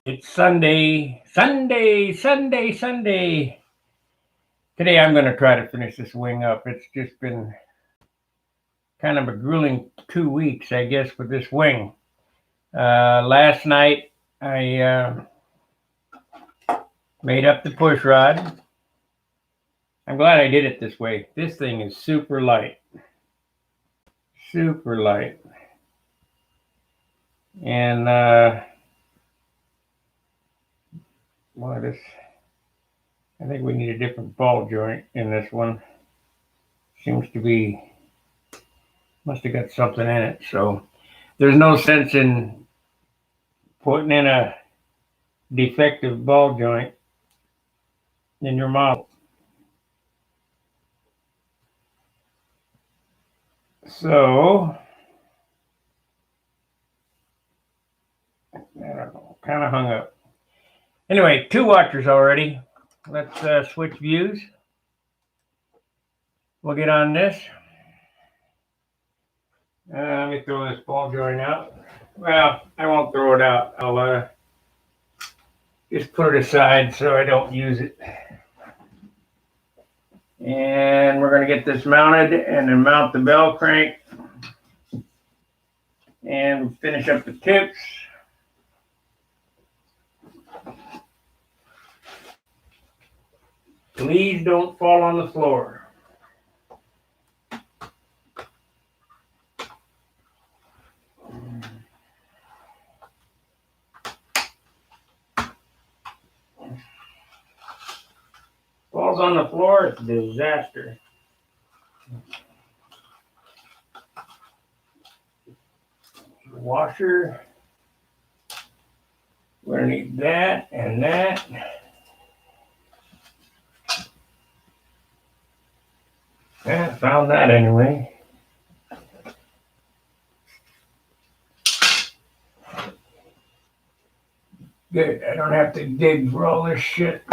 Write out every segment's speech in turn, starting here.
It's Sunday. Today I'm going to try to finish this wing up. It's just been kind of a grueling 2 weeks, I guess, with this wing. Last night I made up the push rod. I'm glad I did it this way. This thing is super light. Super light. And, well, I think we need a different ball joint in this one. Seems to be, must have got something in it. So there's no sense in putting in a defective ball joint in your model. So, I don't know, kind of hung up. Anyway, 2 watchers already. Let's switch views. We'll get on this. Let me throw this ball joint out. Well, I won't throw it out. I'll just put it aside so I don't use it. And we're going to get this mounted and then mount the bell crank and finish up the tips. Please don't fall on the floor. Falls on the floor, it's a disaster. Washer. We're going to need that and that. Yeah, found that anyway. Good, I don't have to dig for all this shit.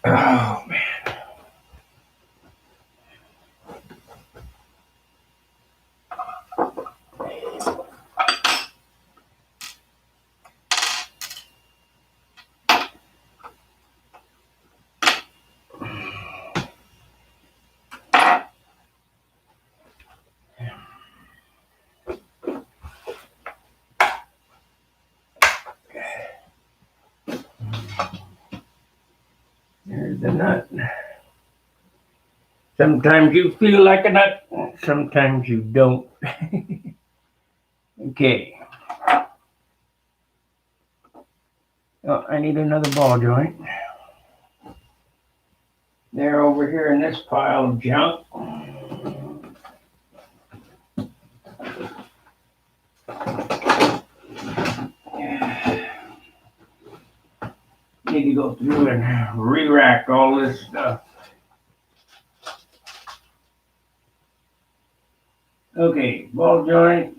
Oh, man. There's the nut. Sometimes you feel like a nut, sometimes you don't. Okay. Oh, I need another ball joint. They're over here in this pile of junk. Need to go through and re-rack all this stuff. Okay, ball joint.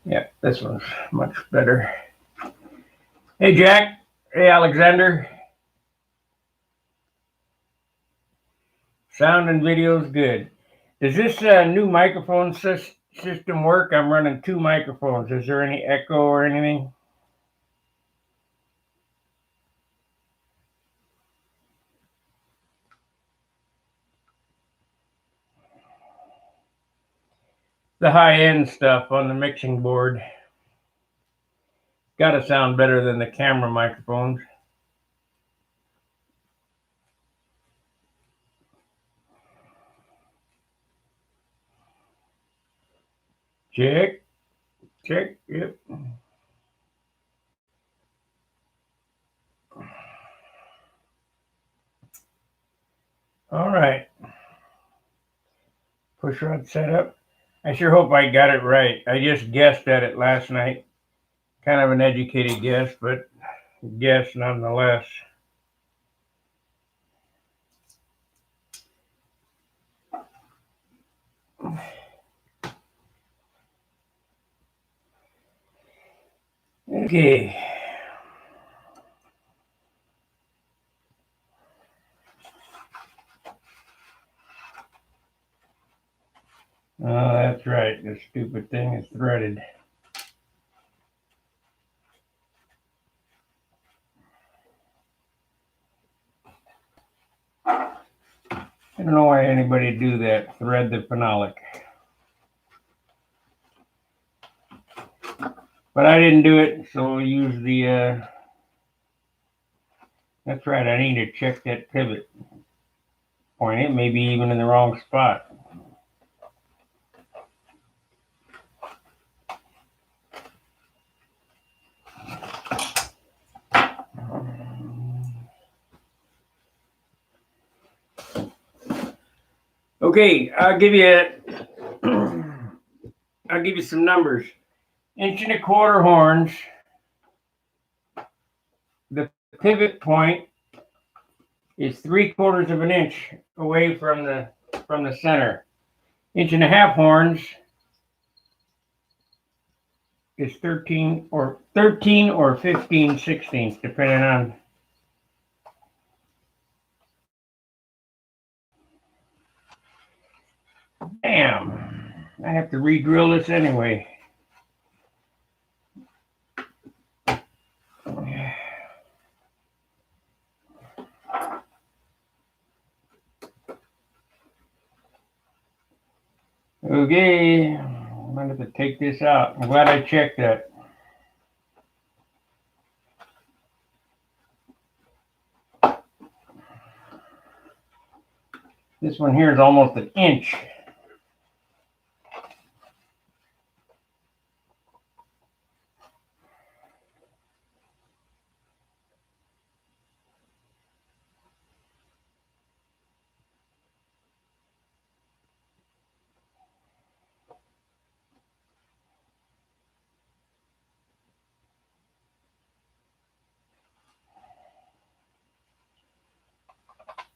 Yeah, this one's much better. Hey, Jack. Hey, Alexander. Sound and video is good. Does this new microphone system work? I'm running 2 microphones. Is there any echo or anything? The high-end stuff on the mixing board. Got to sound better than the camera microphones. Check. Check. Yep. All right. Push rod setup. I sure hope I got it right. I just guessed at it last night. Kind of an educated guess, but guess nonetheless. Okay. Oh, that's right. This stupid thing is threaded. I don't know why anybody would do that. Thread the phenolic. But I didn't do it, so we'll use the, that's right, I need to check that pivot point. It may be even in the wrong spot. Okay, I'll give you some numbers. 1.25 inch horns. The pivot point is 3/4 inch away from the center. 1.5 inch horns is 13 or 15/16, depending on. Damn, I have to re-drill this anyway. Okay, I'm gonna have to take this out. I'm glad I checked that. This one here is almost 1 inch.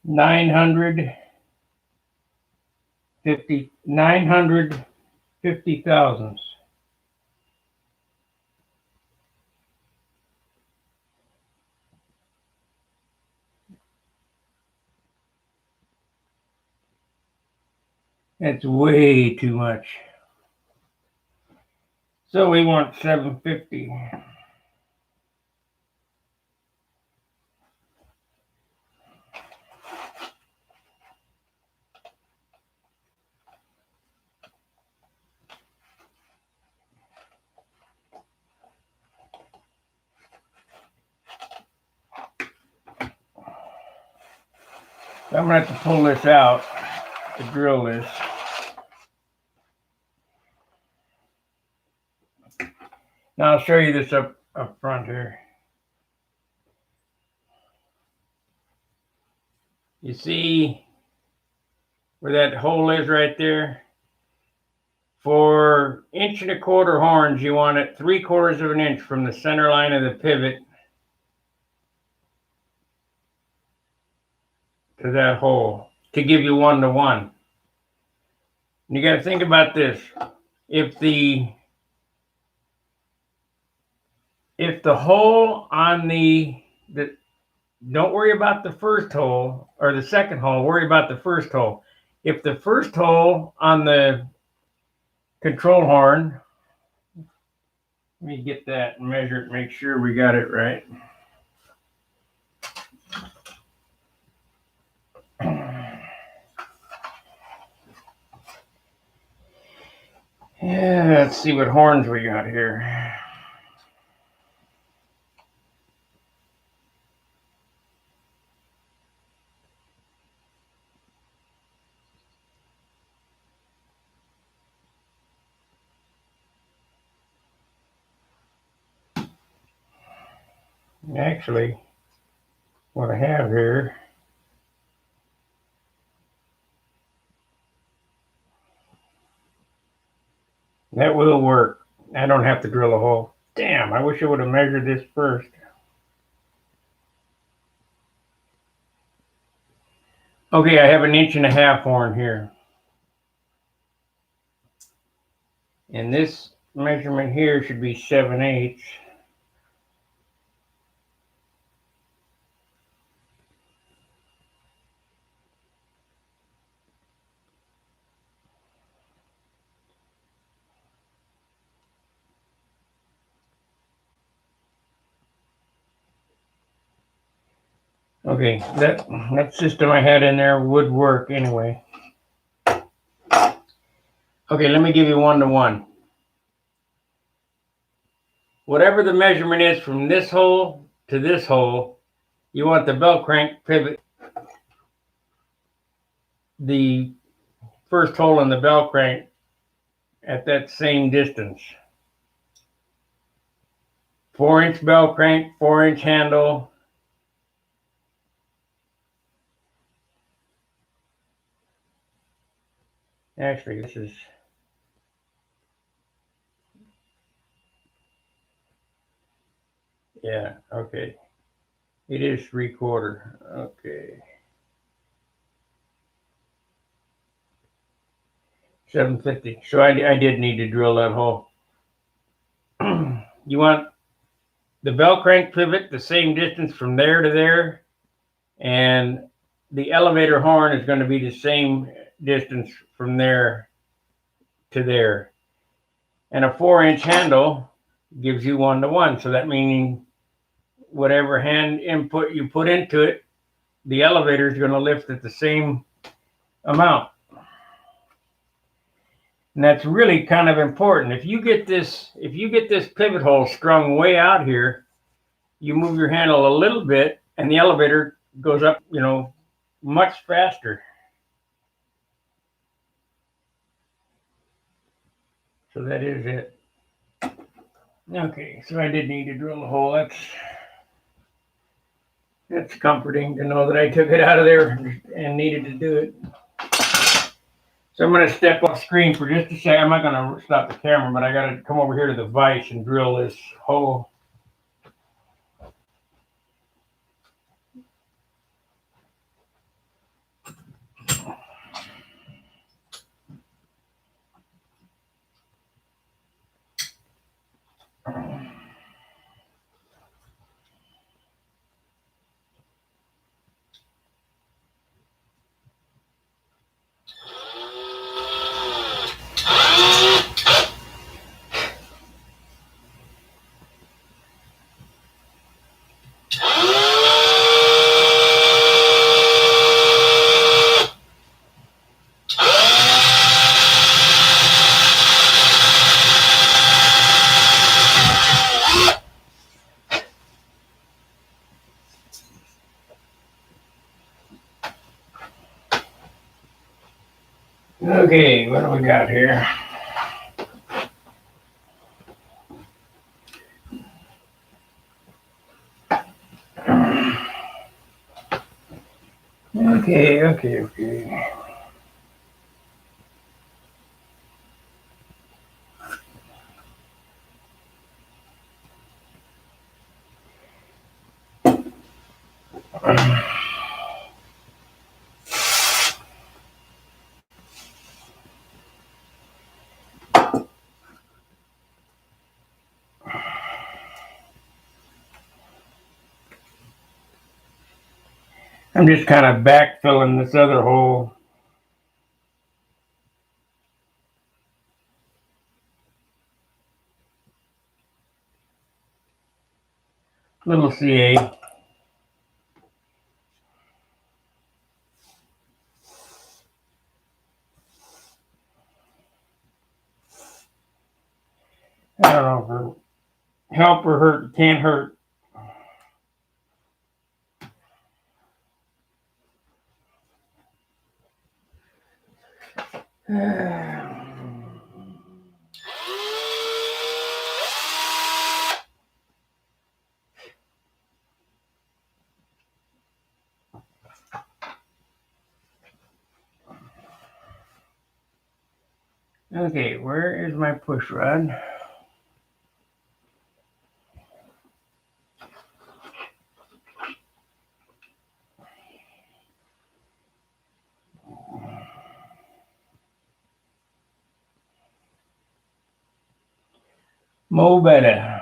Nine hundred fifty thousandths. That's way too much. So we want 750. So I'm gonna have to pull this out to drill this. Now I'll show you this up front here. You see where that hole is right there? For 1.25 inch horns, you want it 3/4 inch from the center line of the pivot to that hole to give you 1-to-1. You got to think about this. If the hole on the don't worry about the first hole or the second hole, worry about the first hole. If the first hole on the control horn, let me get that and measure it, make sure we got it right. Yeah, let's see what horns we got here. Actually, what I have here, that will work. I don't have to drill a hole. Damn, I wish I would have measured this first. Okay, I have 1.5 inch horn here. And this measurement here should be 7/8. Okay, that system I had in there would work anyway. Okay, let me give you 1-to-1. Whatever the measurement is from this hole to this hole, you want the belt crank pivot, the first hole in the belt crank, at that same distance. 4-inch belt crank, 4-inch handle. Actually, this is, yeah, okay. It is 3/4. Okay. 750. So I did need to drill that hole. You want the belt crank pivot the same distance from there to there, and the elevator horn is going to be the same distance from there to there. And a 4-inch handle gives you 1-to-1. So that means whatever hand input you put into it, the elevator is going to lift at the same amount. And that's really kind of important. If you get this pivot hole strung way out here, you move your handle a little bit and the elevator goes up, much faster. So that is it. Okay, so I did need to drill a hole. That's comforting to know that I took it out of there and needed to do it. So I'm going to step off screen for just a second. I'm not going to stop the camera, but I got to come over here to the vise and drill this hole. Okay, what do we got here? Okay. I'm just kind of backfilling this other hole. Little CA. I don't know if it help or hurt. Can't hurt. Okay, where is my push rod? Mo better.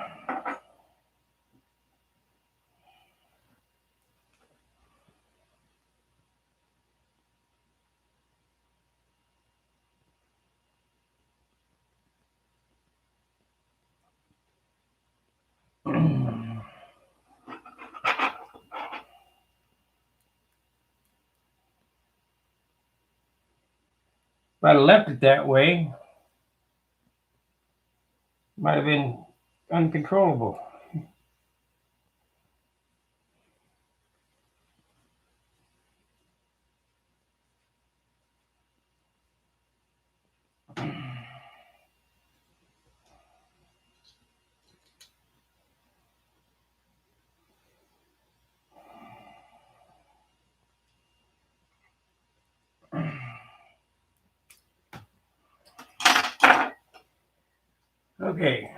If I'd have left it that way, might have been uncontrollable. Okay.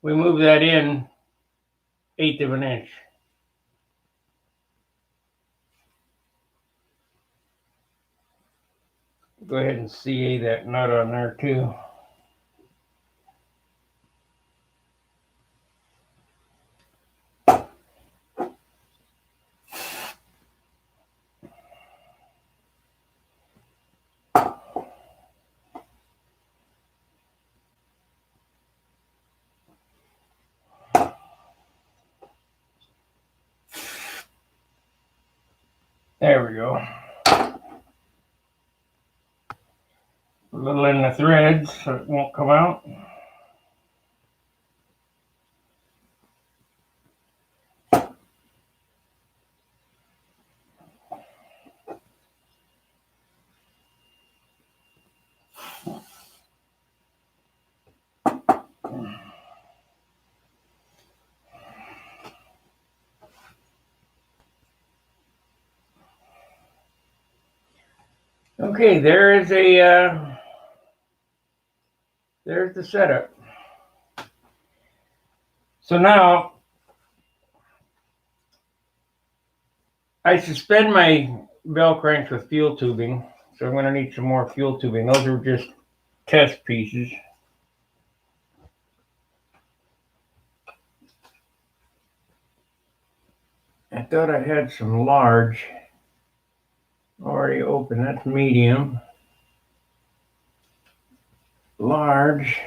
We move that in 1/8 of an inch. Go ahead and CA that nut on there too. There we go. A little in the threads so it won't come out. Okay, there's the setup. So now I suspend my bell cranks with fuel tubing, so I'm going to need some more fuel tubing. Those are just test pieces. I thought I had some large already open. That's medium. Large.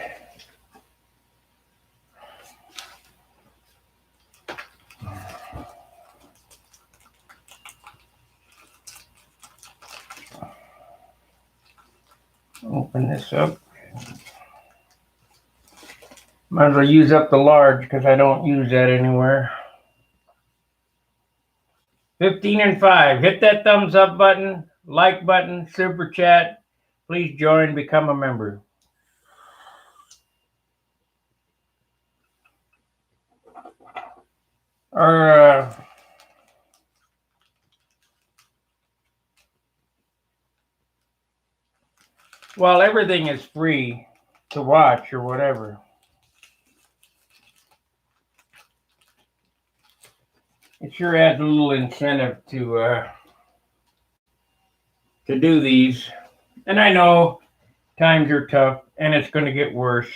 Open this up. Might as well use up the large because I don't use that anywhere. 15 and 5. Hit that thumbs up button, like button, super chat. Please join, become a member. Well, everything is free to watch or whatever. It sure adds a little incentive to do these. And I know times are tough and it's going to get worse.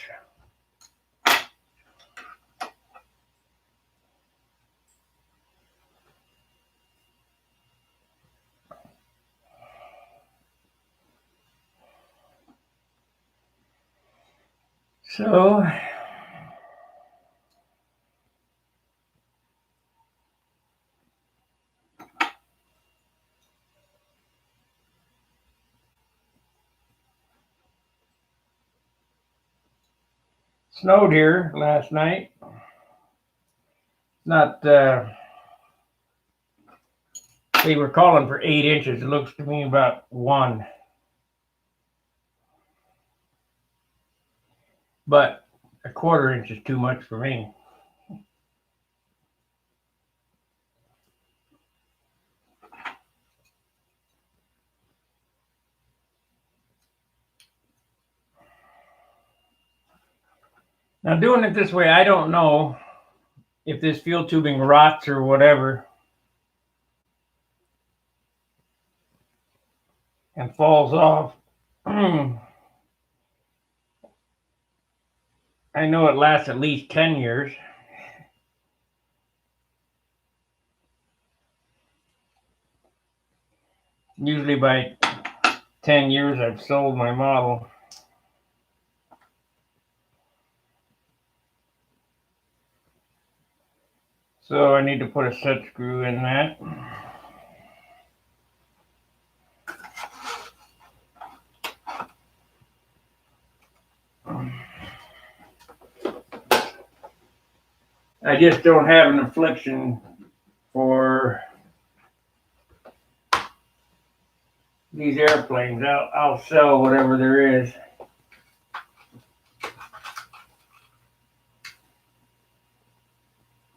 So snowed here last night. Not they were calling for 8 inches. It looks to me about 1. But a 1/4 inch is too much for me. Now doing it this way, I don't know if this fuel tubing rots or whatever and falls off. I know it lasts at least 10 years. Usually by 10 years, I've sold my model. So I need to put a set screw in that. I just don't have an affliction for these airplanes. I'll sell whatever there is.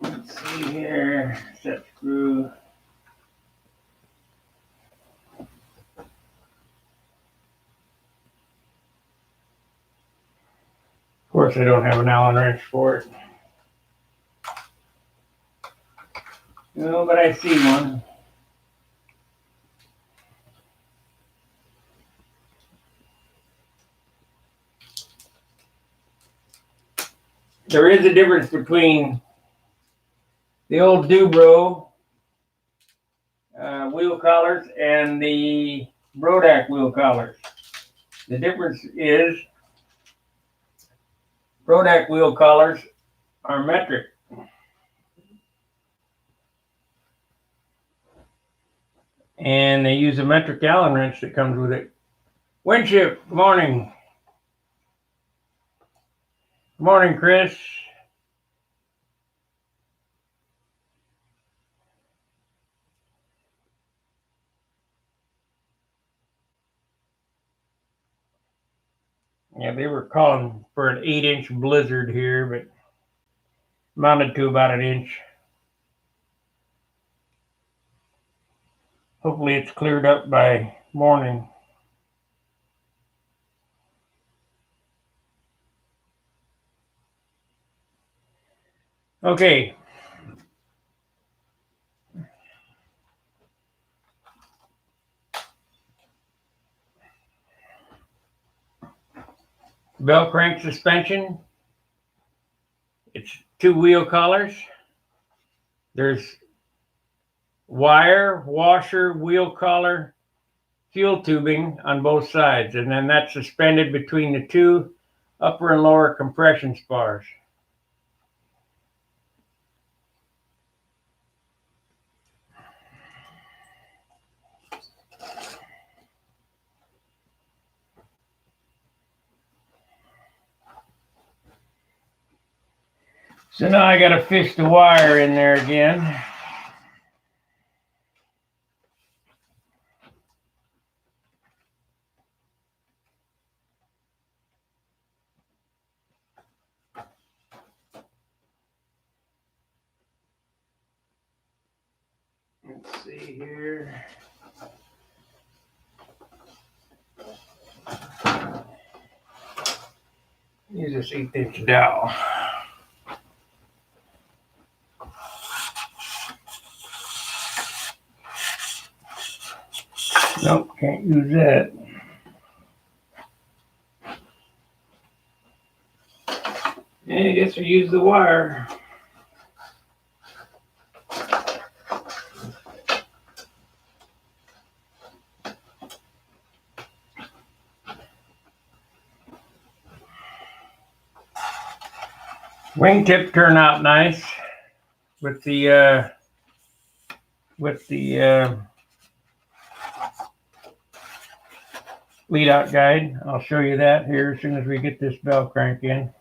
Let's see here. Set screw. Of course, I don't have an Allen wrench for it. No, but I see one. There is a difference between the old Dubro wheel collars and the Brodak wheel collars. The difference is Brodak wheel collars are metric. And they use a metric Allen wrench that comes with it. Winship, good morning. Good morning, Chris. Yeah, they were calling for an 8-inch blizzard here, but amounted to about an inch. Hopefully it's cleared up by morning. Okay. Bell crank suspension. It's 2 wheel collars. There's wire, washer, wheel collar, fuel tubing on both sides, and then that's suspended between the 2 upper and lower compression spars. So now I got to fish the wire in there again. Let's see here. Use this 1/8 dowel. Nope, can't use that. Yeah, I guess we use the wire. Wingtip turned out nice with the lead out guide. I'll show you that here as soon as we get this bell crank in.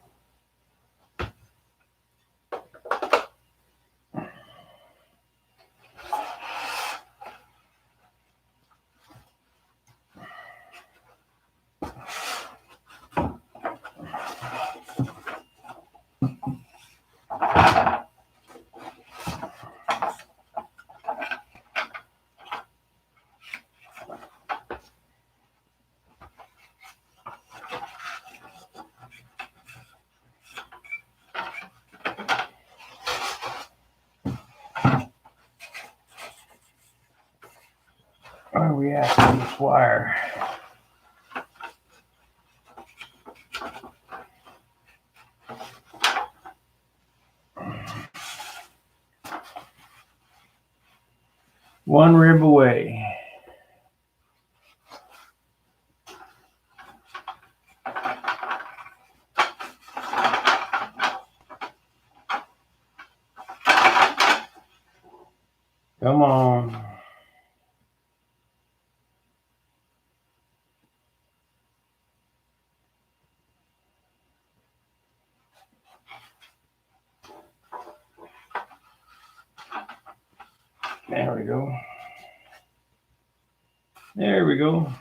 Where are we at on this wire? One rib away. Come on. There we go. There we go.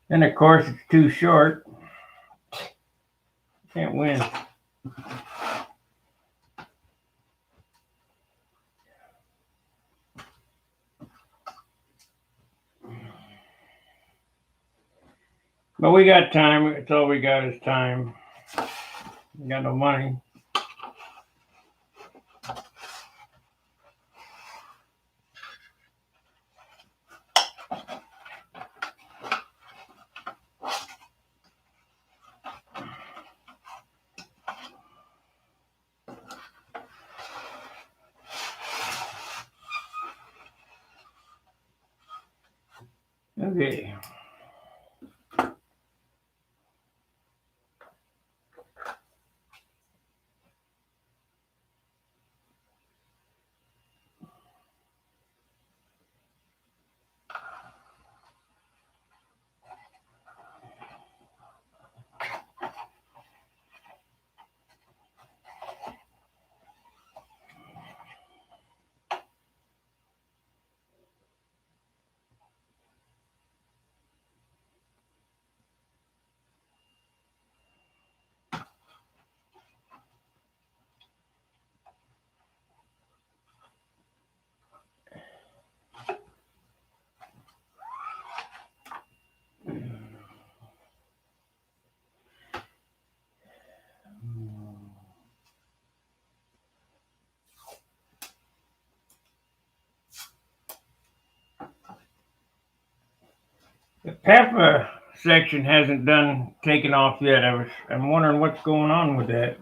And of course, it's too short. Can't win. But we got time. It's all we got is time. We got no money. Okay. The Peppa section hasn't taken off yet. I'm wondering what's going on with that.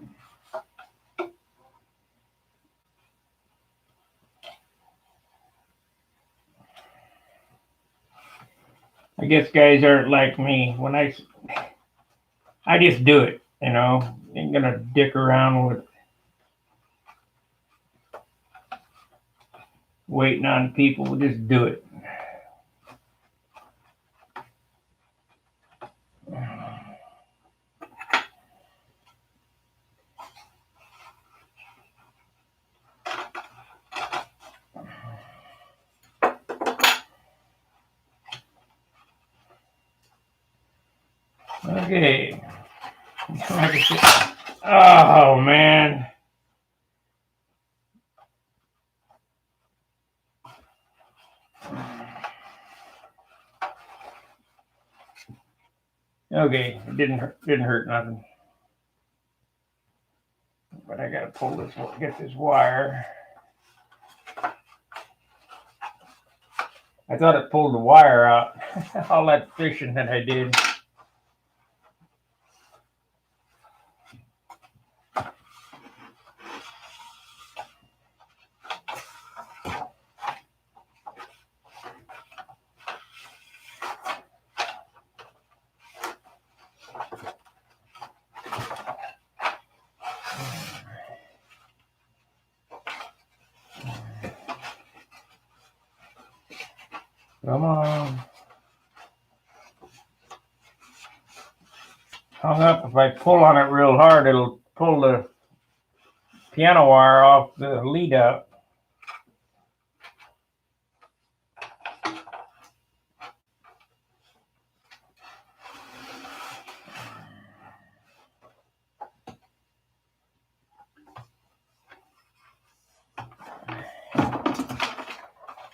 I guess guys aren't like me. When I just do it, Ain't gonna dick around with waiting on people. We'll just do it. Okay. Oh man. Okay, it didn't hurt nothing. But I gotta get this wire. I thought it pulled the wire out. All that fishing that I did. Come on. Hung up. If I pull on it real hard, it'll pull the piano wire off the lead out.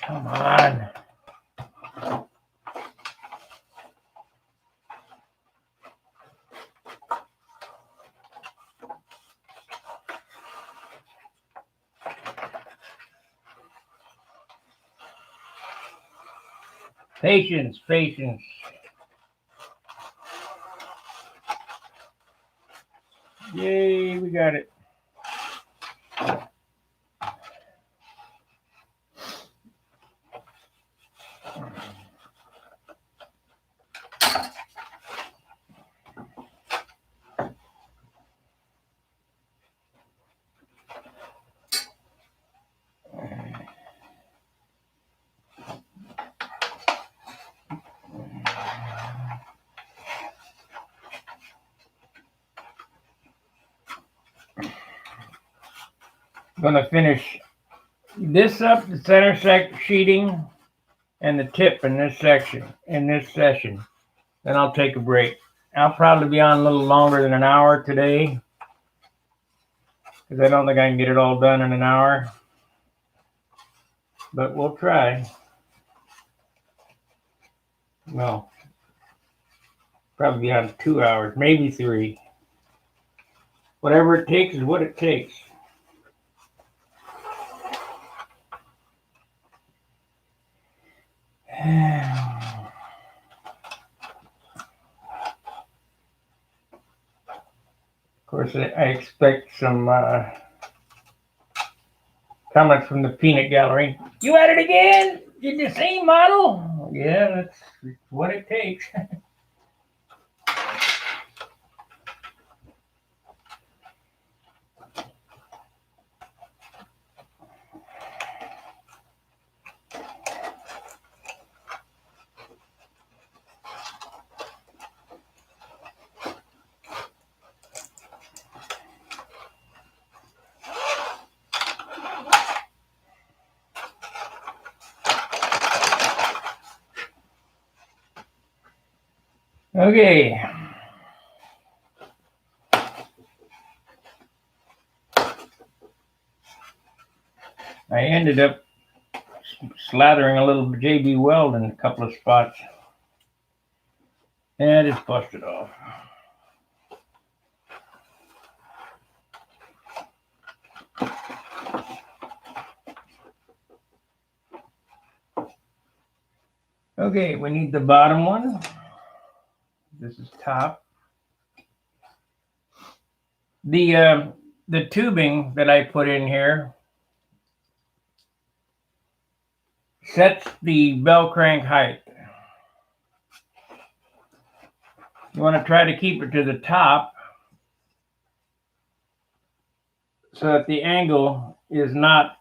Come on. Patience, patience. Yay, we got it. going to finish this up, the center sheeting and the tip in this session. Then I'll take a break. I'll probably be on a little longer than an hour today, because I don't think I can get it all done in an hour. But we'll try. Well, probably be on 2 hours, maybe 3. Whatever it takes is what it takes. Of course, I expect some comments from the peanut gallery. You at it again? Did the same model? Yeah, that's what it takes. Okay. I ended up slathering a little JB Weld in a couple of spots. And I just busted off. Okay, we need the bottom one. This is top. The tubing that I put in here sets the bell crank height. You want to try to keep it to the top so that the angle is not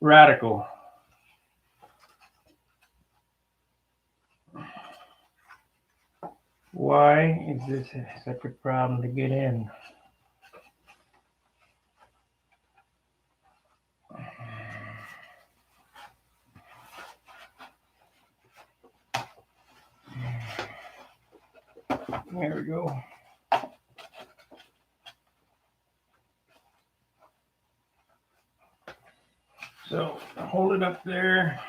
radical. Why is this such a problem to get in? There we go. So hold it up there.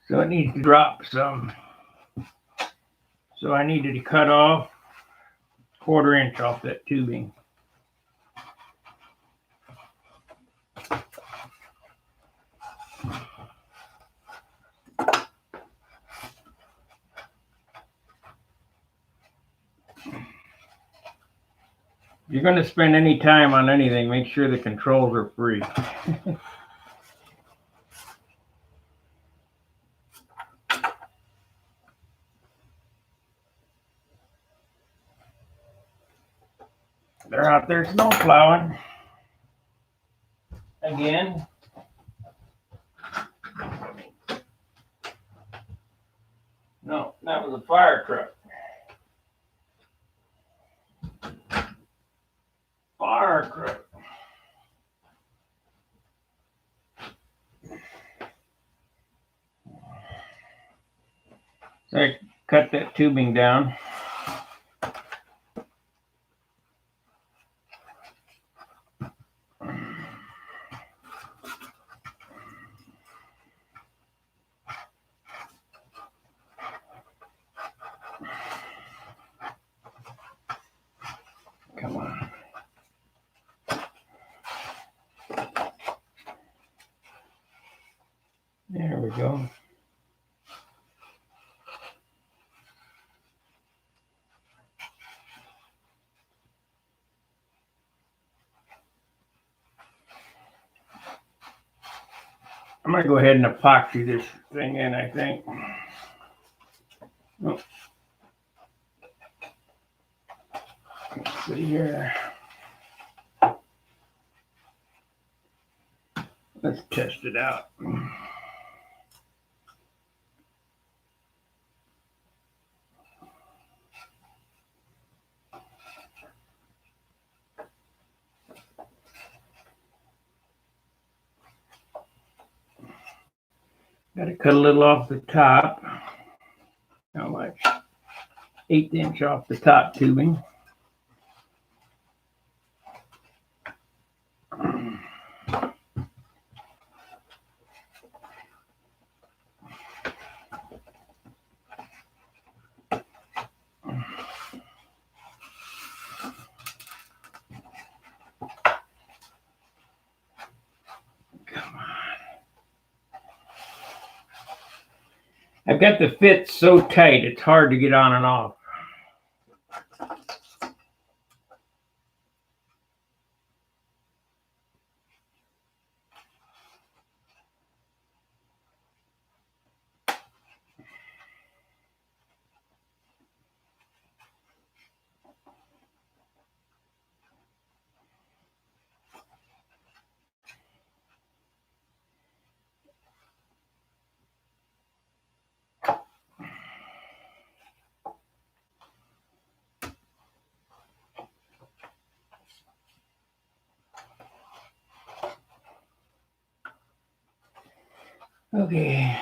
So it needs to drop some. So I needed to cut off 1/4 inch off that tubing. If you're going to spend any time on anything, make sure the controls are free. They're out there snow plowing. Again. No, that was a fire truck. Fire truck. So I cut that tubing down. Come on. There we go. I'm going to go ahead and epoxy this thing in, I think. Oh. see here. Let's test it out. Got to cut a little off the top. How much? 1/8 inch off the top tubing. I've got the fit so tight, it's hard to get on and off. Okay.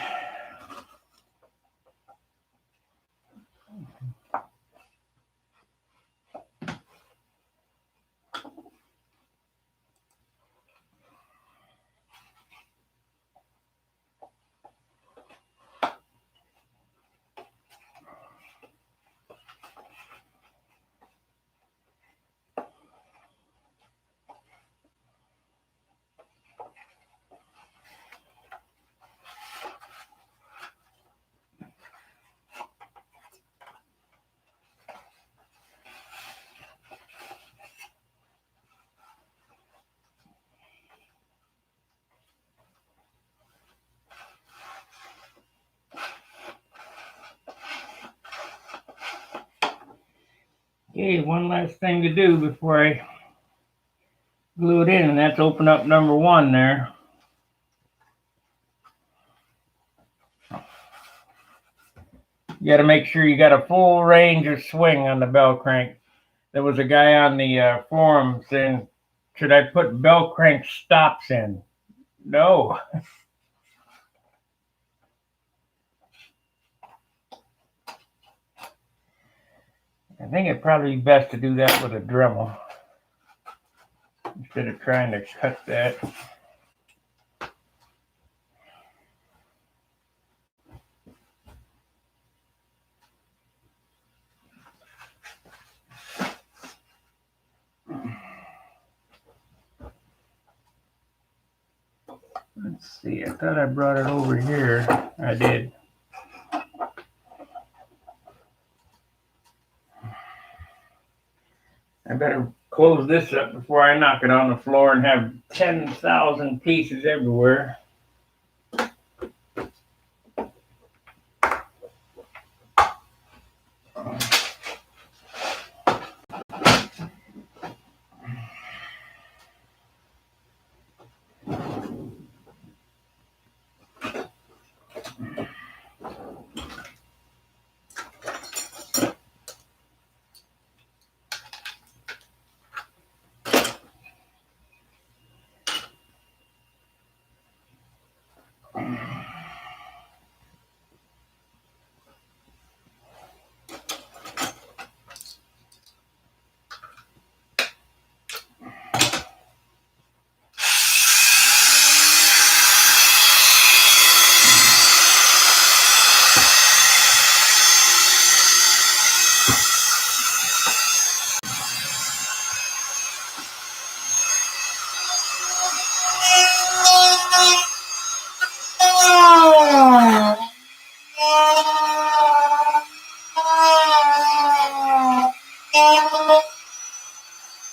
Okay, one last thing to do before I glue it in, and that's open up number 1 there. You got to make sure you got a full range of swing on the bell crank. There was a guy on the forum saying, should I put bell crank stops in? No. I think it'd probably be best to do that with a Dremel instead of trying to cut that. Let's see, I thought I brought it over here. I did. I better close this up before I knock it on the floor and have 10,000 pieces everywhere.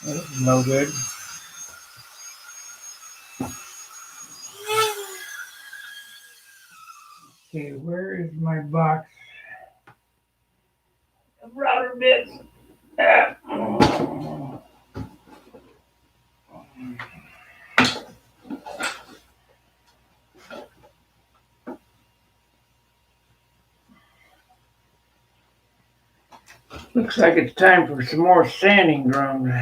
This is no good. Okay, where is my box of router bits? Looks like it's time for some more sanding drums.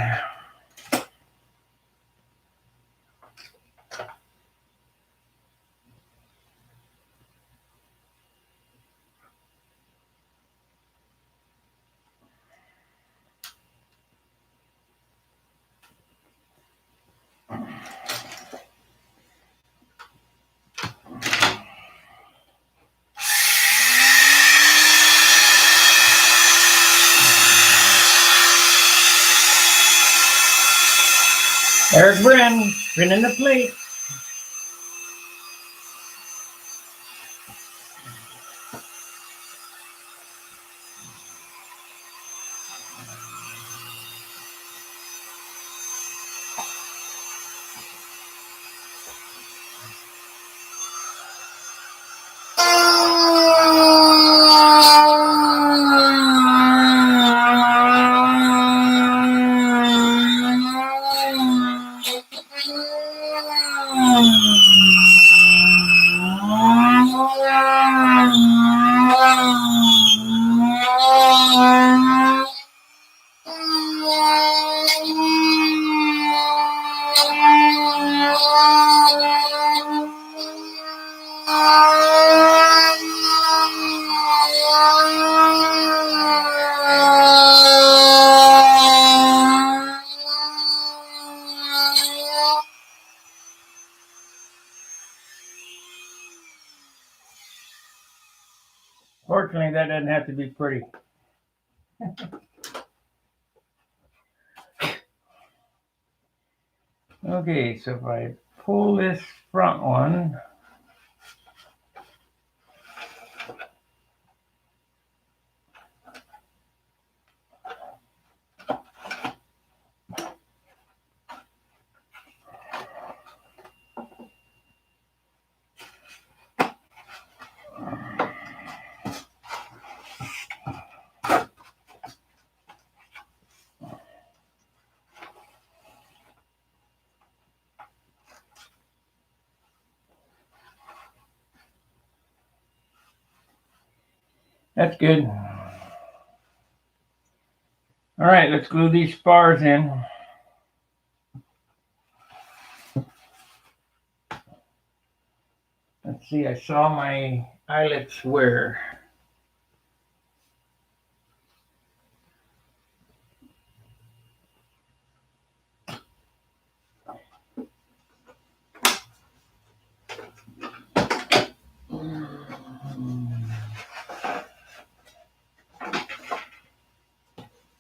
There's Bryn, spinning the plate. Fortunately, that doesn't have to be pretty. Okay, so if I pull this front one, that's good. All right, let's glue these spars in. Let's see, I saw my eyelets where.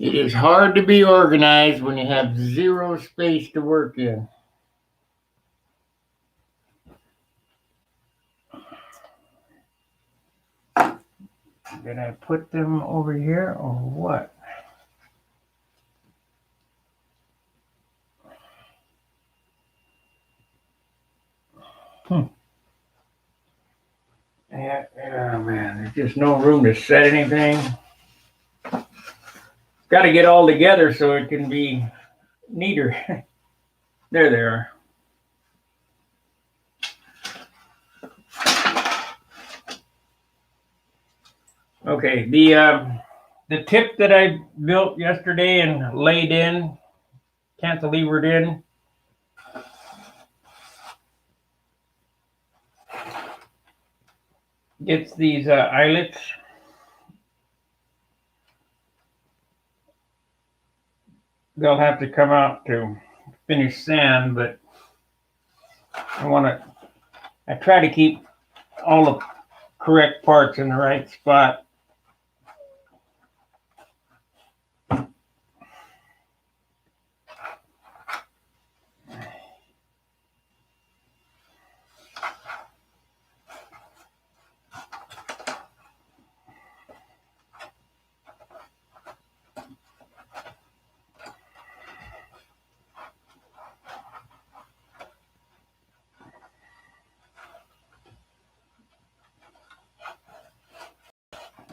It is hard to be organized when you have zero space to work in. Did I put them over here or what? Yeah, oh man, there's just no room to set anything. Got to get all together so it can be neater. There they are. Okay, the tip that I built yesterday and laid in, cantilevered in, gets these eyelets. They'll have to come out to finish sand, but I try to keep all the correct parts in the right spot.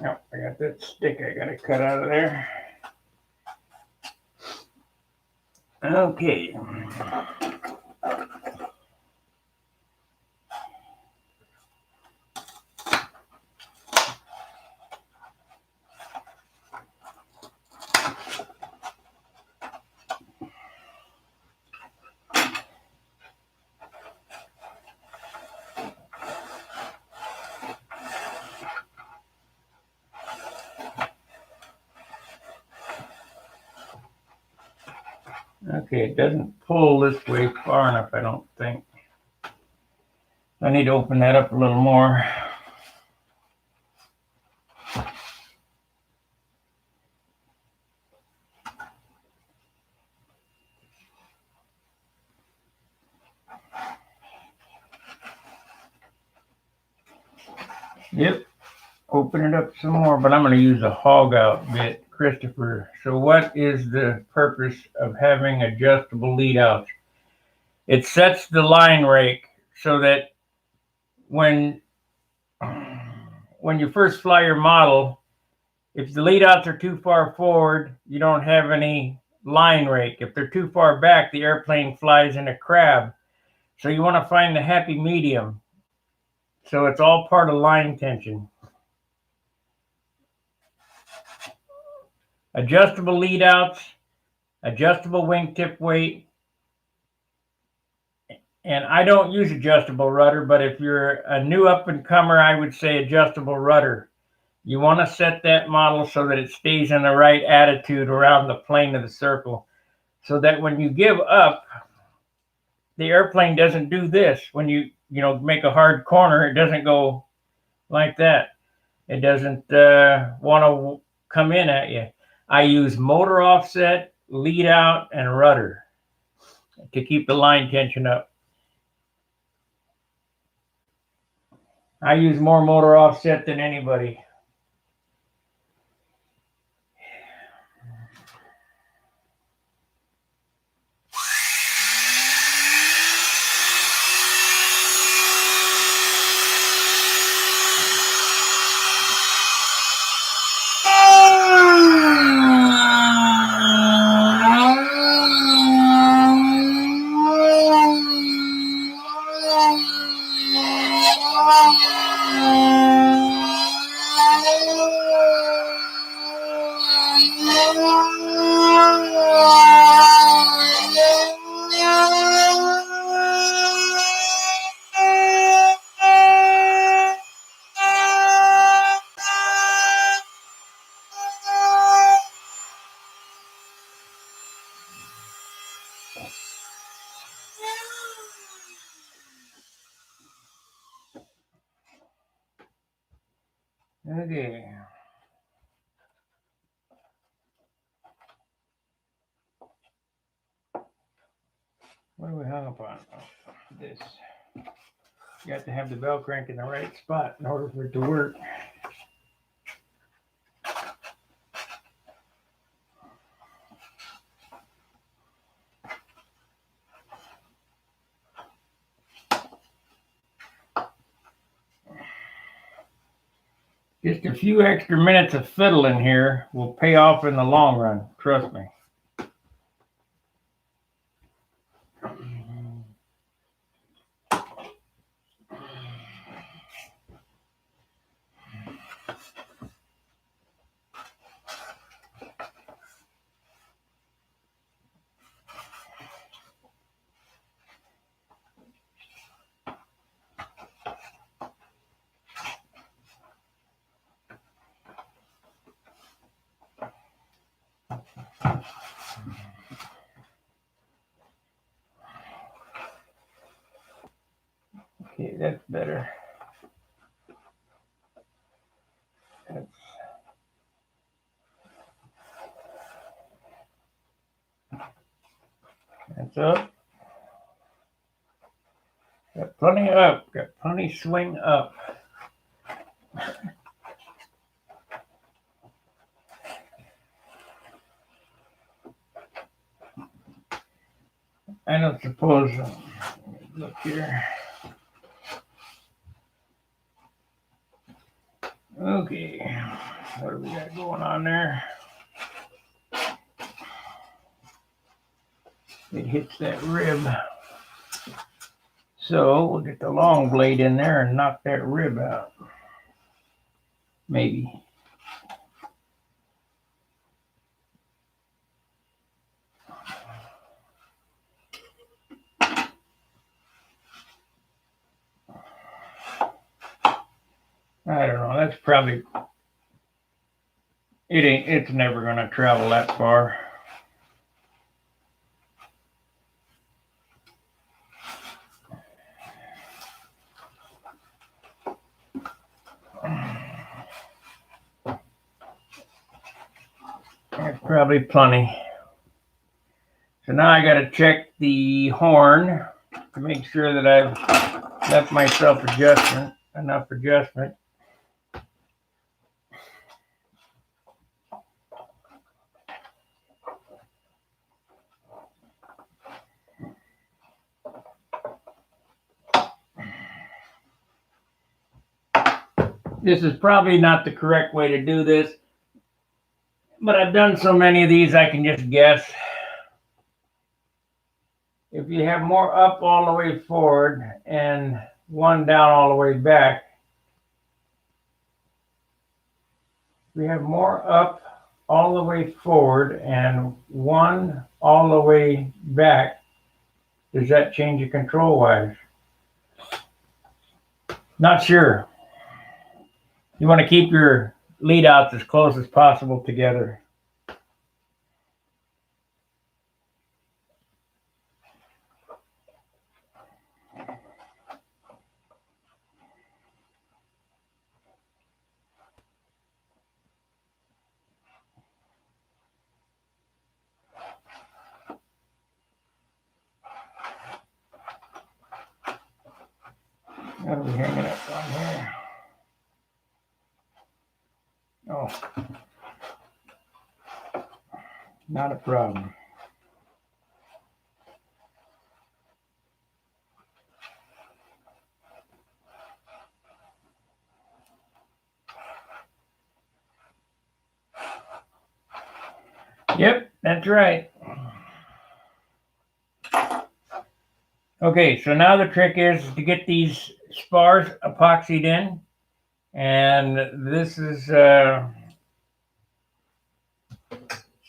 Oh, I got that stick I gotta cut out of there. Okay. Okay, it doesn't pull this way far enough, I don't think. I need to open that up a little more. Yep, open it up some more, but I'm going to use a hog out bit, Christopher. So what is the purpose of having adjustable lead outs? It sets the line rake so that when you first fly your model, if the lead outs are too far forward, you don't have any line rake. If they're too far back, the airplane flies in a crab. So you want to find the happy medium. So it's all part of line tension. Adjustable lead outs, adjustable wingtip weight, and I don't use adjustable rudder, but if you're a new up-and-comer, I would say adjustable rudder. You want to set that model so that it stays in the right attitude around the plane of the circle, so that when you give up, the airplane doesn't do this. When you make a hard corner, it doesn't go like that. It doesn't want to come in at you. I use motor offset, lead out, and rudder to keep the line tension up. I use more motor offset than anybody. Okay. What do we hung up on? This. You have to have the bell crank in the right spot in order for it to work. Just a few extra minutes of fiddling here will pay off in the long run. Trust me. Okay, that's better. That's up. Got plenty up. Got plenty swing up. I don't suppose. Look here. Okay, what do we got going on there? It hits that rib. So we'll get the long blade in there and knock that rib out. Maybe. I don't know. That's probably. It's never going to travel that far. Probably plenty. So now I got to check the horn to make sure that I've left myself enough adjustment. This is probably not the correct way to do this, but I've done so many of these I can just guess. If you have more up all the way forward and one down all the way back, we have more up all the way forward and one all the way back, does that change the control wise? Not sure. You want to keep your lead outs as close as possible together. What are we hanging up on here? Oh, not a problem. Yep, that's right. Okay, so now the trick is to get these spars epoxied in. And this is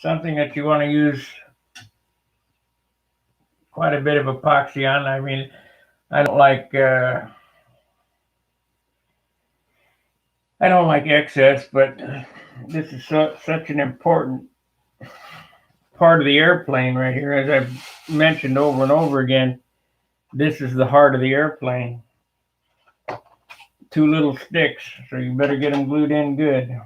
something that you want to use quite a bit of epoxy on. I mean, I don't like excess, but this is such an important part of the airplane right here. As I've mentioned over and over again, this is the heart of the airplane. 2 little sticks, so you better get them glued in good.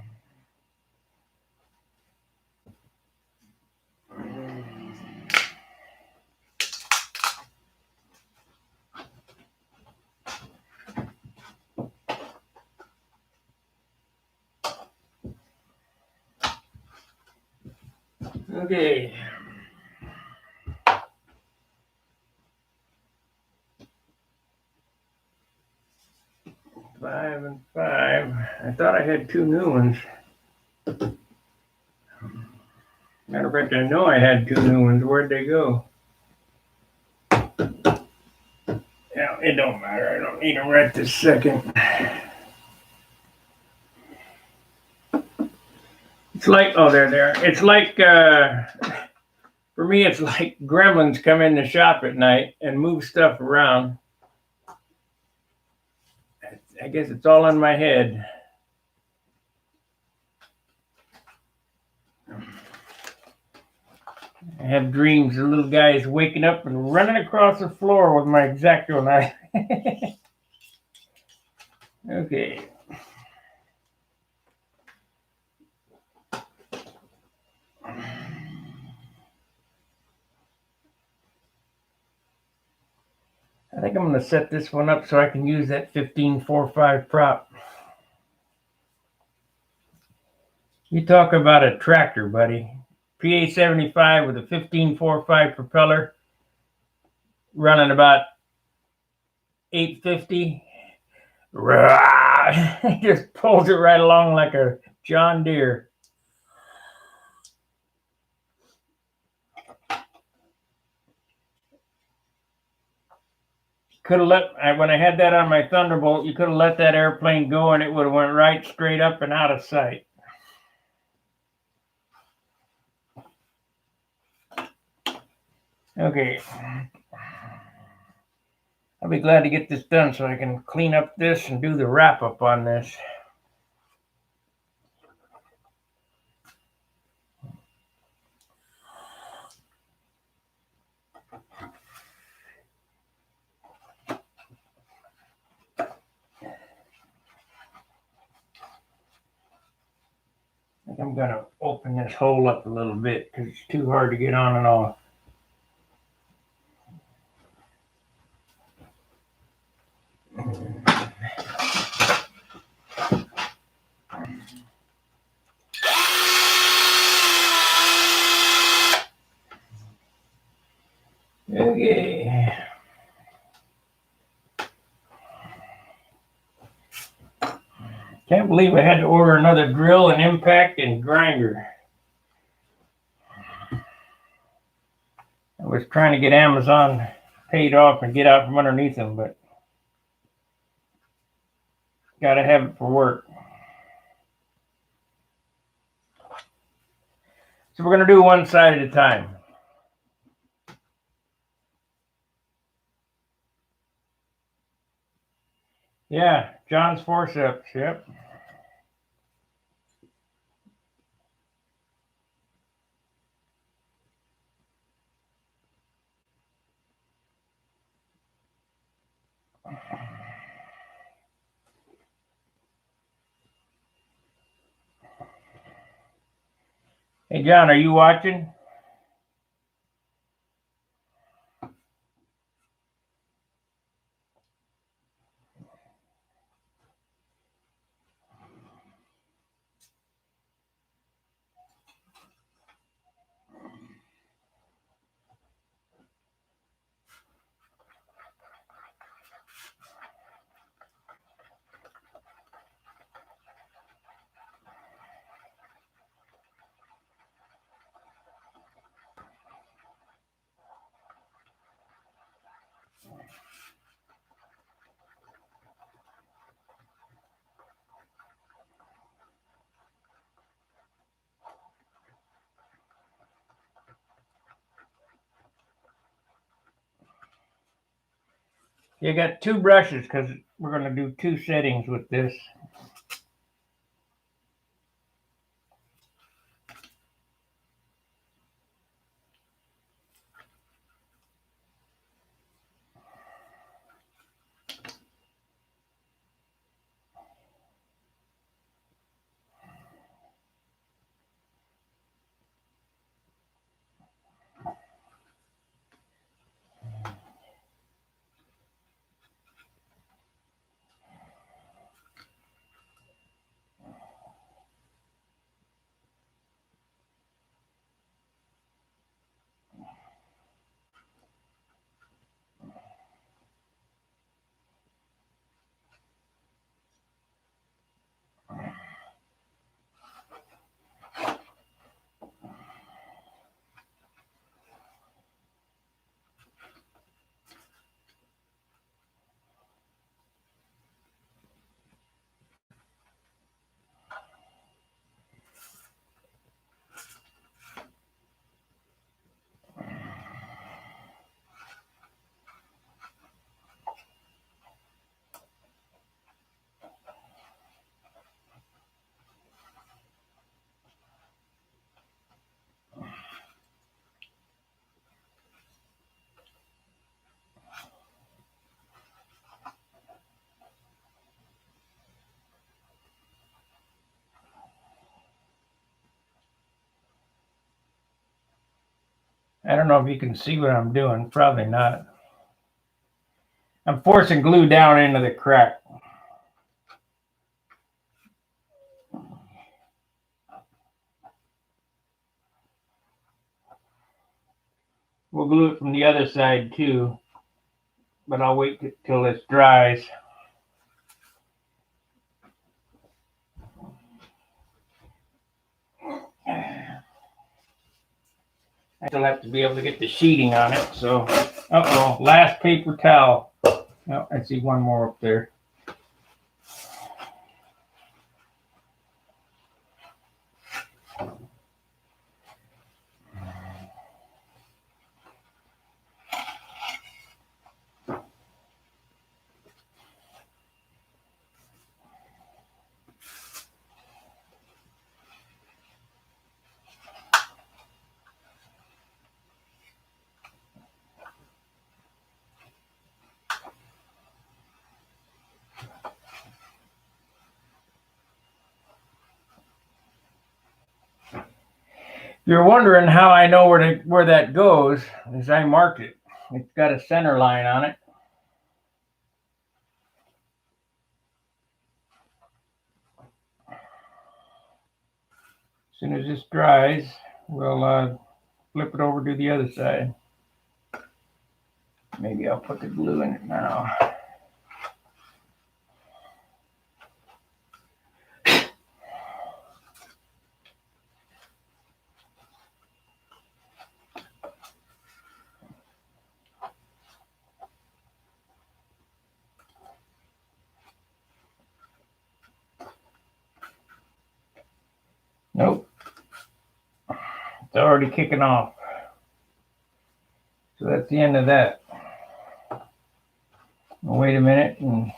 Okay. Five and 5. I thought I had 2 new ones. Matter of fact, I know I had 2 new ones. Where'd they go? Yeah, it don't matter. I don't need them right this second. It's like, oh, they're there. It's like, for me, it's like gremlins come in the shop at night and move stuff around. I guess it's all in my head. I have dreams of little guys waking up and running across the floor with my X-Acto knife. Okay. I think I'm going to set this one up so I can use that 15.45 prop. You talk about a tractor, buddy. PA-75 with a 15.45 propeller running about 850. It just pulls it right along like a John Deere. Could have let, when I had that on my Thunderbolt, you could have let that airplane go and it would have went right straight up and out of sight. Okay. I'll be glad to get this done so I can clean up this and do the wrap up on this. I'm gonna open this hole up a little bit because it's too hard to get on and off. Okay. Can't believe I had to order another drill and impact and grinder. I was trying to get Amazon paid off and get out from underneath them, but gotta have it for work. So we're gonna do one side at a time. Yeah, John's forceps, yep. Hey John, are you watching? You got two brushes because we're gonna do two settings with this. I don't know if you can see what I'm doing. Probably not. I'm forcing glue down into the crack. We'll glue it from the other side too, but I'll wait till this dries. I still have to be able to get the sheeting on it, so, uh-oh, last paper towel. Oh, I see one more up there. you're wondering how I know where that goes, is I marked it. It's got a center line on it. As soon as this dries, we'll flip it over to the other side. Maybe I'll put the glue in it now. Nope. It's already kicking off. So that's the end of that. Wait a minute and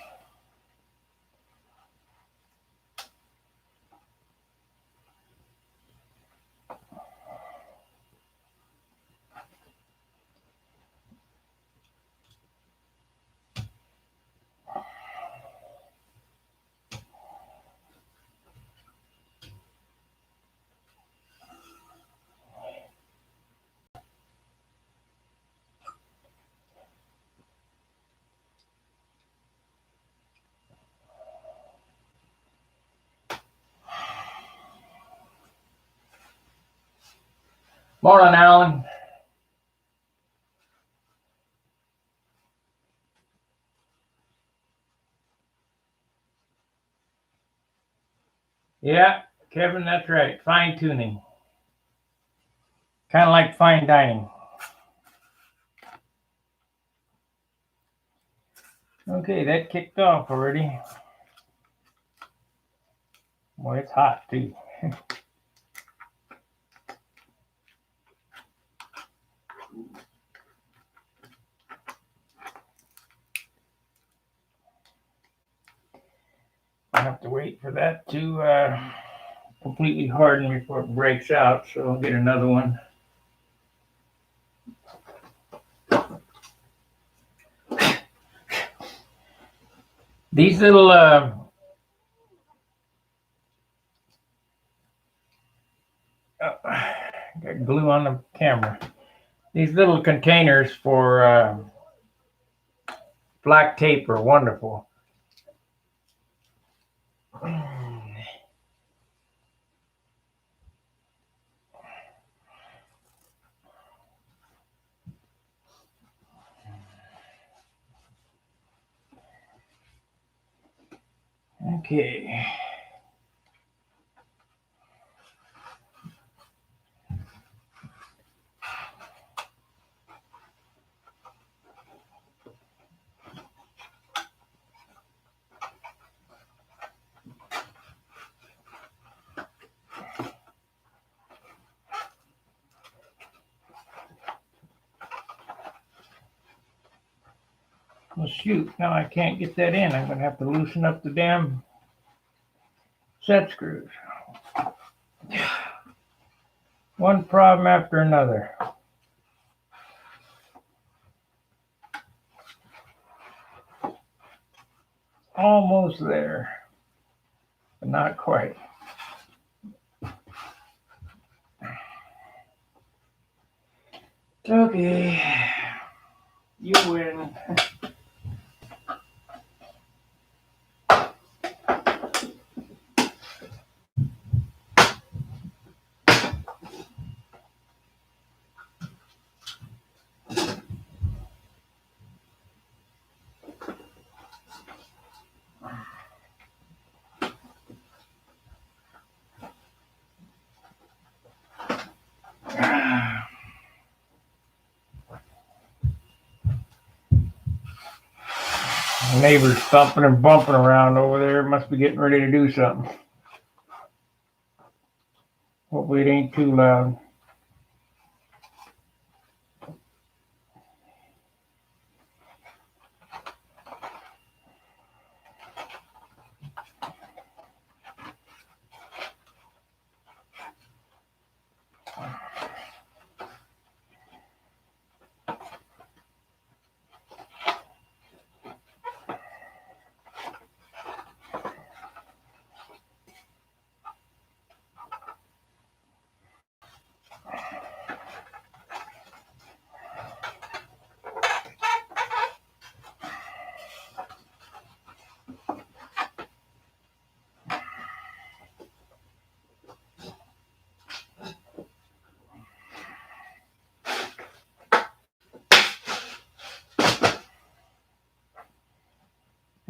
morning, Alan. Yeah, Kevin, that's right. Fine tuning. Kind of like fine dining. Okay, that kicked off already. Boy, it's hot too. I have to wait for that to completely harden before it breaks out, so I'll get another one. These little got glue on the camera. These little containers for black tape are wonderful. Okay. Well, shoot, now I can't get that in. I'm going to have to loosen up the damn set screws. One problem after another. Almost there, but not quite. Okay, you win. Neighbor's thumping and bumping around over there. Must be getting ready to do something. Hopefully it ain't too loud.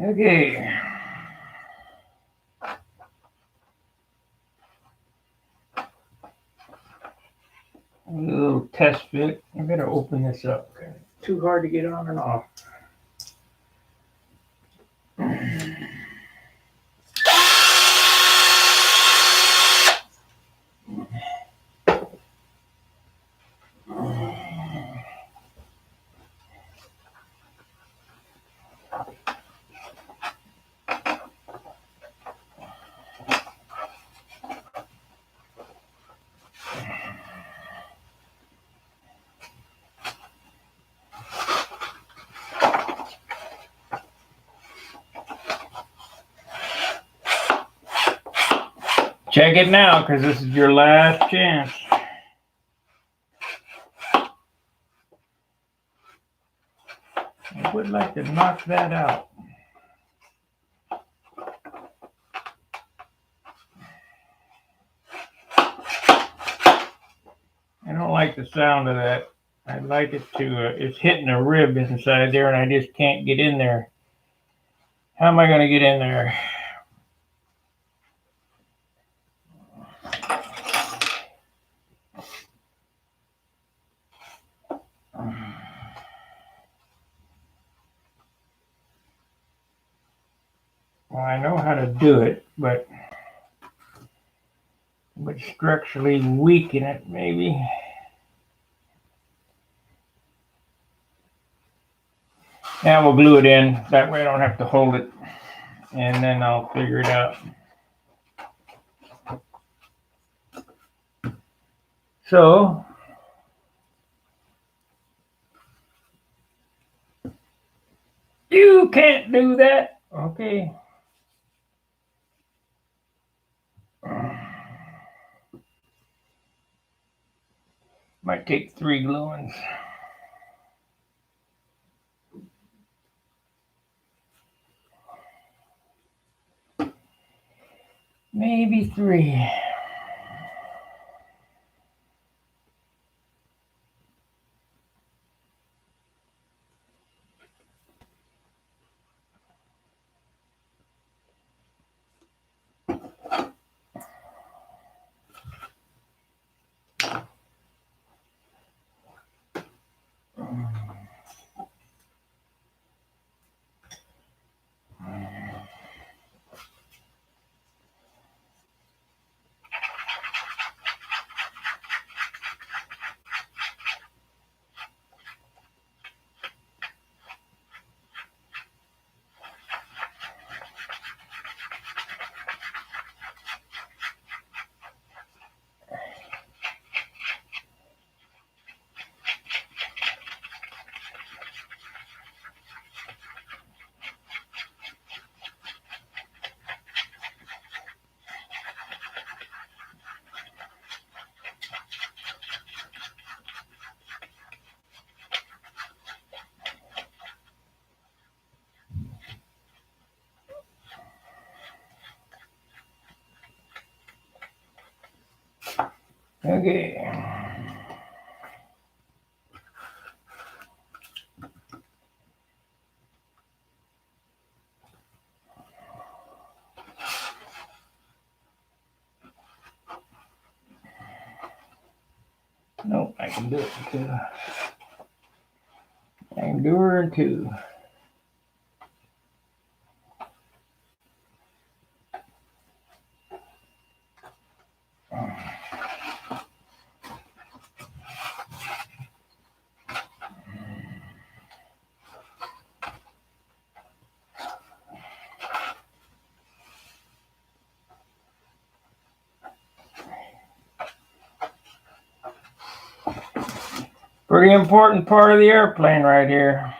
Okay. A little test fit. I better open this up. Too hard to get on and off. Check it now, because this is your last chance. I would like to knock that out. I don't like the sound of that. I'd like it to, it's hitting a rib inside there and I just can't get in there. How am I going to get in there? Well, I know how to do it, but structurally weaken it maybe. Now we'll glue it in. That way I don't have to hold it. And then I'll figure it out. So, you can't do that. Okay. Might take 3 glue-ins. Maybe 3. Okay. Nope, I can do it in 2. I can do her in 2. Pretty important part of the airplane right here.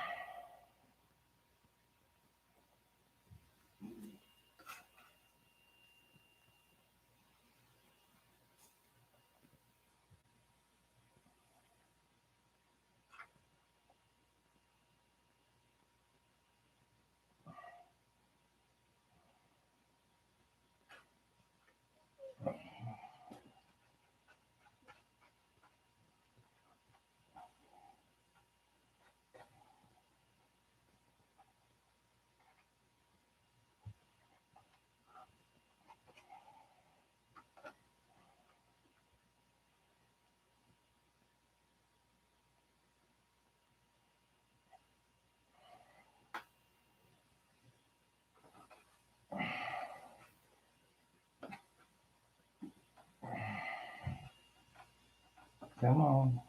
Come on.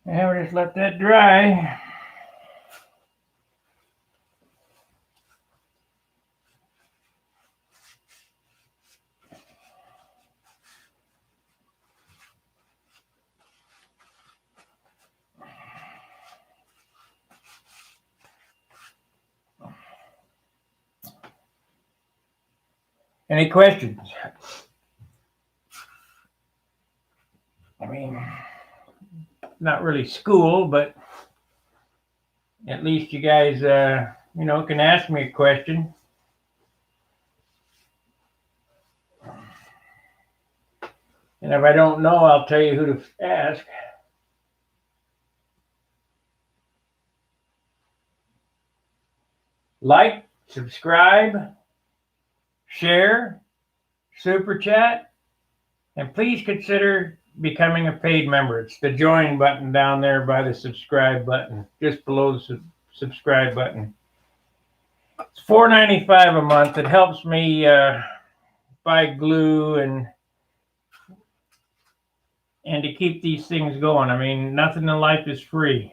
Now we'll just let that dry. Any questions? I mean, not really school, but at least you guys, can ask me a question. And if I don't know, I'll tell you who to ask. Like, subscribe, share, super chat, and please consider becoming a paid member. It's the join button down there by the subscribe button, just below the subscribe button. It's $4.95 a month. It helps me buy glue and to keep these things going. I mean, nothing in life is free.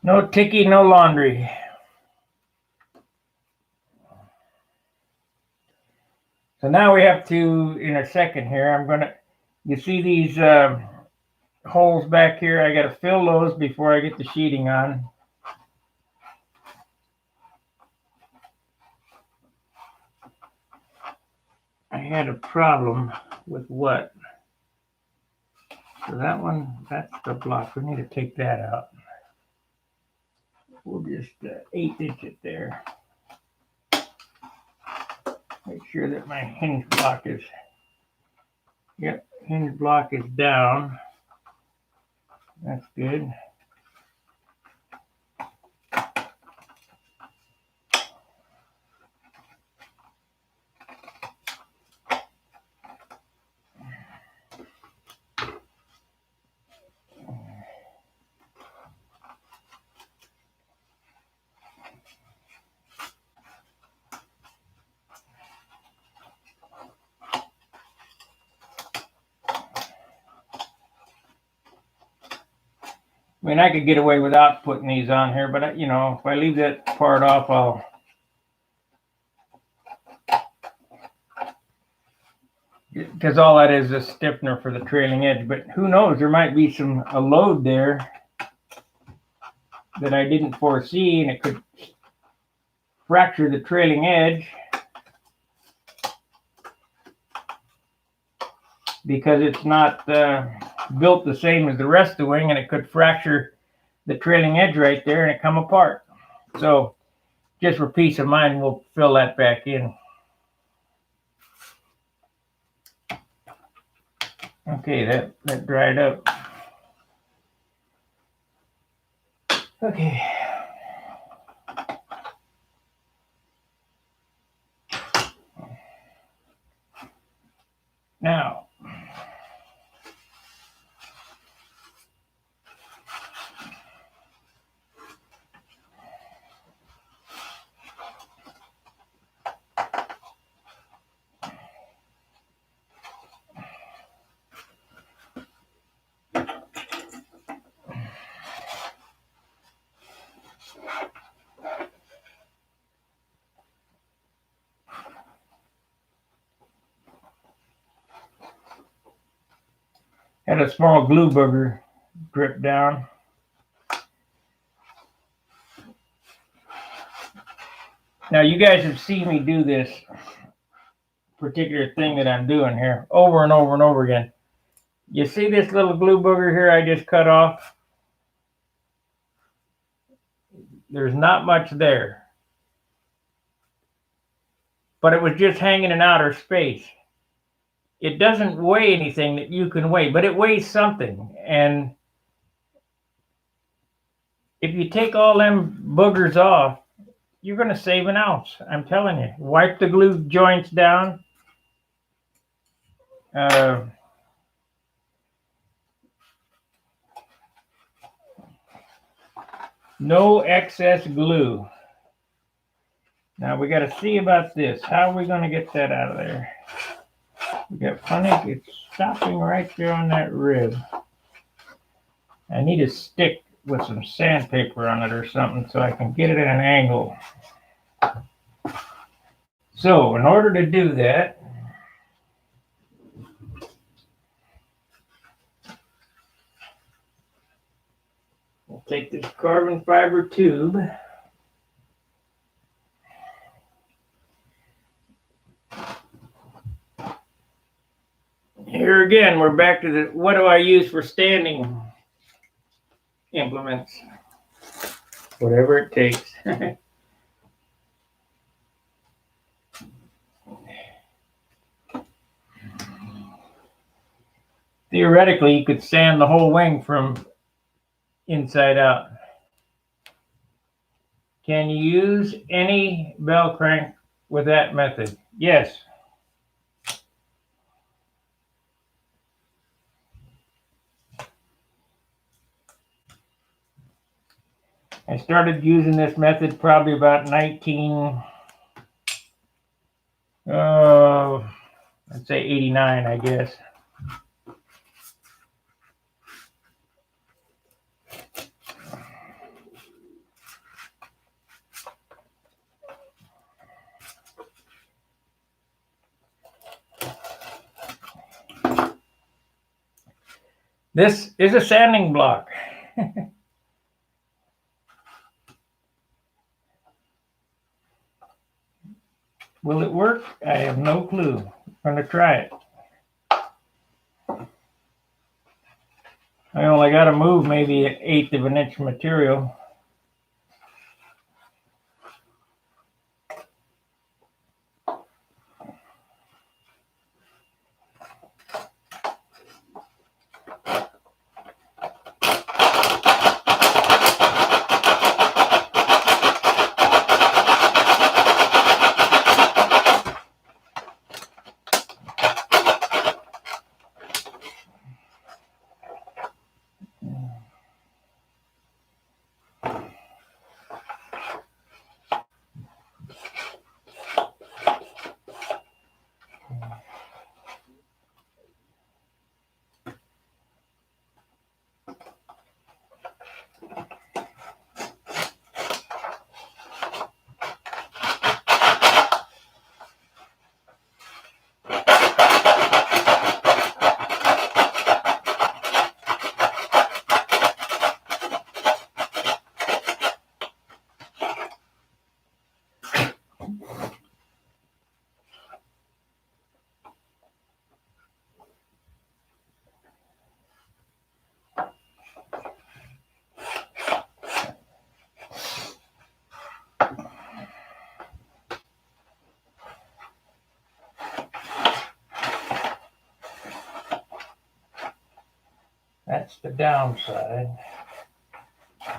No ticky, no laundry. So now we have to, in a second here, you see these holes back here? I got to fill those before I get the sheeting on. I had a problem with what? So that one, that's the block. We need to take that out. We'll just 1/8 it there. Make sure that my hinge block is, hinge block is down. That's good. I mean, I could get away without putting these on here, but if I leave that part off, because all that is a stiffener for the trailing edge. But who knows? There might be a load there that I didn't foresee, and it could fracture the trailing edge because it's not built the same as the rest of the wing, and it could fracture the trailing edge right there and it come apart. So just for peace of mind, we'll fill that back in. Okay, that dried up. Okay. Now, Had a small glue booger drip down. Now you guys have seen me do this particular thing that I'm doing here over and over and over again. You see this little glue booger here I just cut off? There's not much there. But it was just hanging in outer space. It doesn't weigh anything that you can weigh, but it weighs something. And if you take all them boogers off, you're going to save an ounce. I'm telling you. Wipe the glue joints down. No excess glue. Now we got to see about this. How are we going to get that out of there? We got plenty. It's stopping right there on that rib. I need a stick with some sandpaper on it or something so I can get it at an angle. So in order to do that, we'll take this carbon fiber tube. Here again, we're back to the, what do I use for standing implements? Whatever it takes. Theoretically, you could sand the whole wing from inside out. Can you use any bell crank with that method? Yes. I started using this method probably about let's say 89, I guess. This is a sanding block. Will it work? I have no clue. I'm going to try it. I only got to move maybe 1/8 of an inch material. That's the downside. I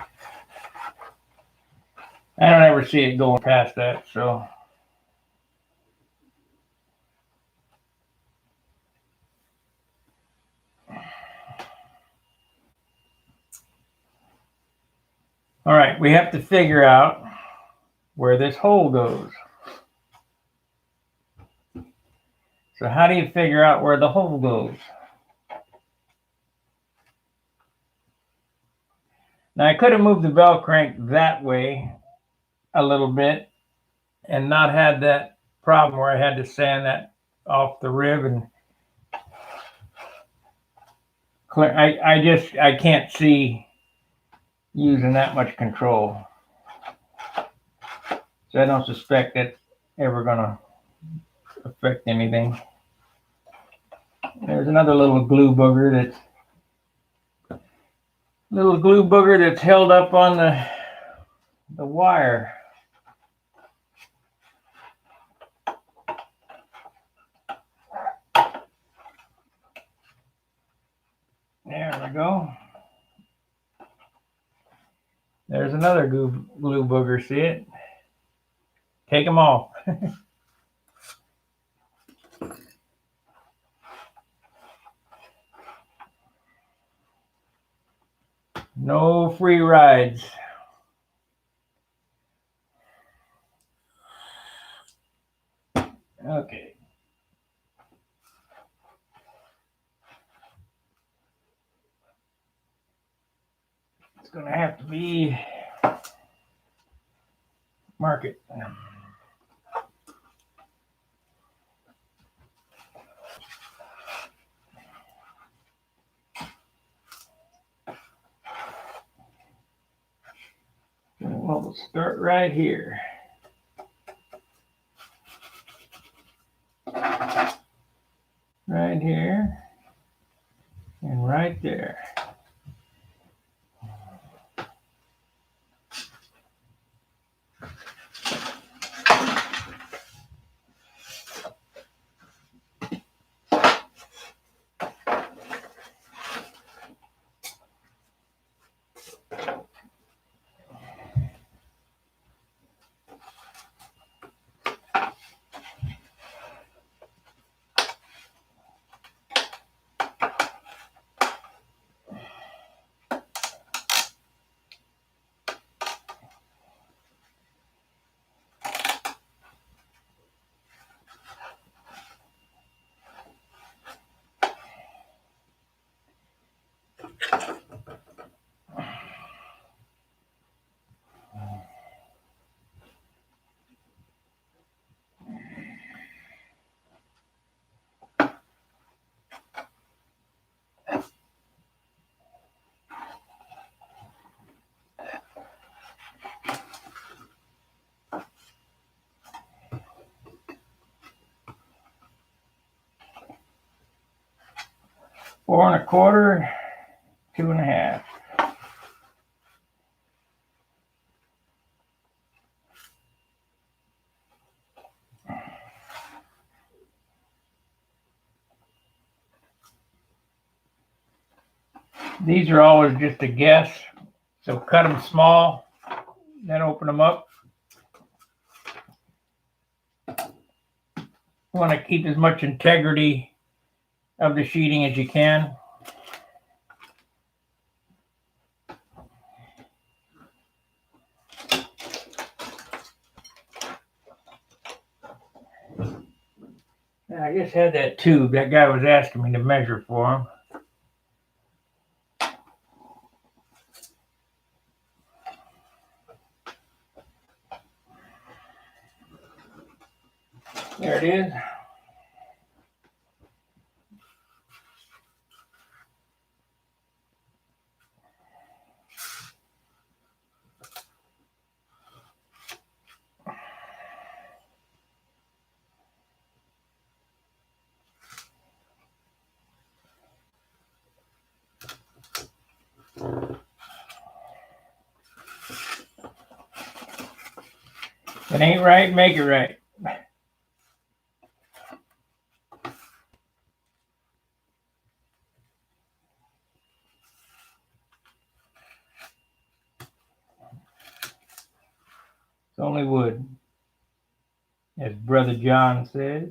don't ever see it going past that, so. All right, we have to figure out where this hole goes. So how do you figure out where the hole goes? Now I could have moved the bell crank that way a little bit and not had that problem where I had to sand that off the rib and clear. I can't see using that much control. So I don't suspect it's ever gonna affect anything. There's another little glue booger that's held up on the wire. There we go. There's another glue booger. See it? Take them off. No free rides. Okay. It's going to have to be market. Well, we'll start right here. Right here. And right there. Four and a quarter, 2.5. These are always just a guess, so cut them small, then open them up. You want to keep as much integrity of the sheeting as you can. I just had that tube. That guy was asking me to measure for him. There it is. If it ain't right, make it right. It's only wood, as Brother John says.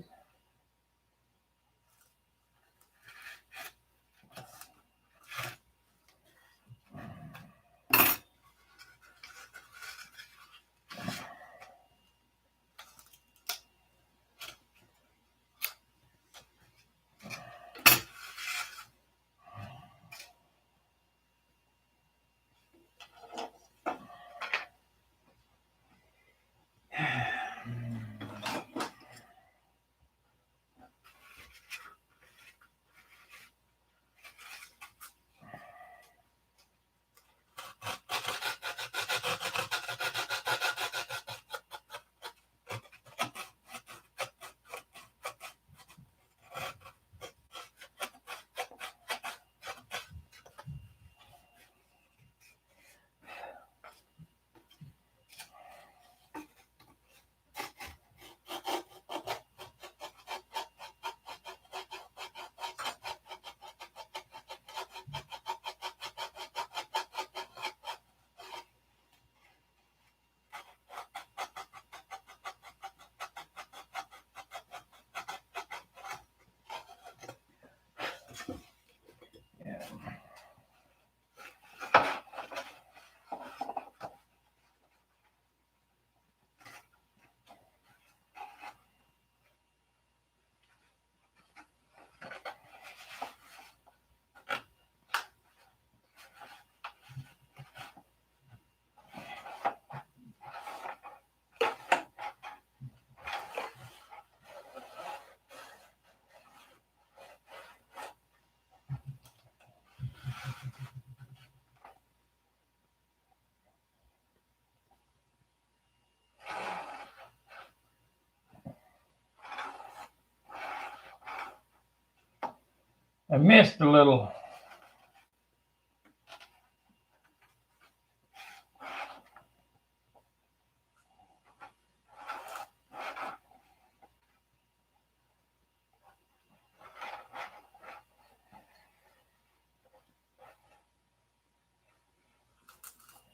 I missed a little.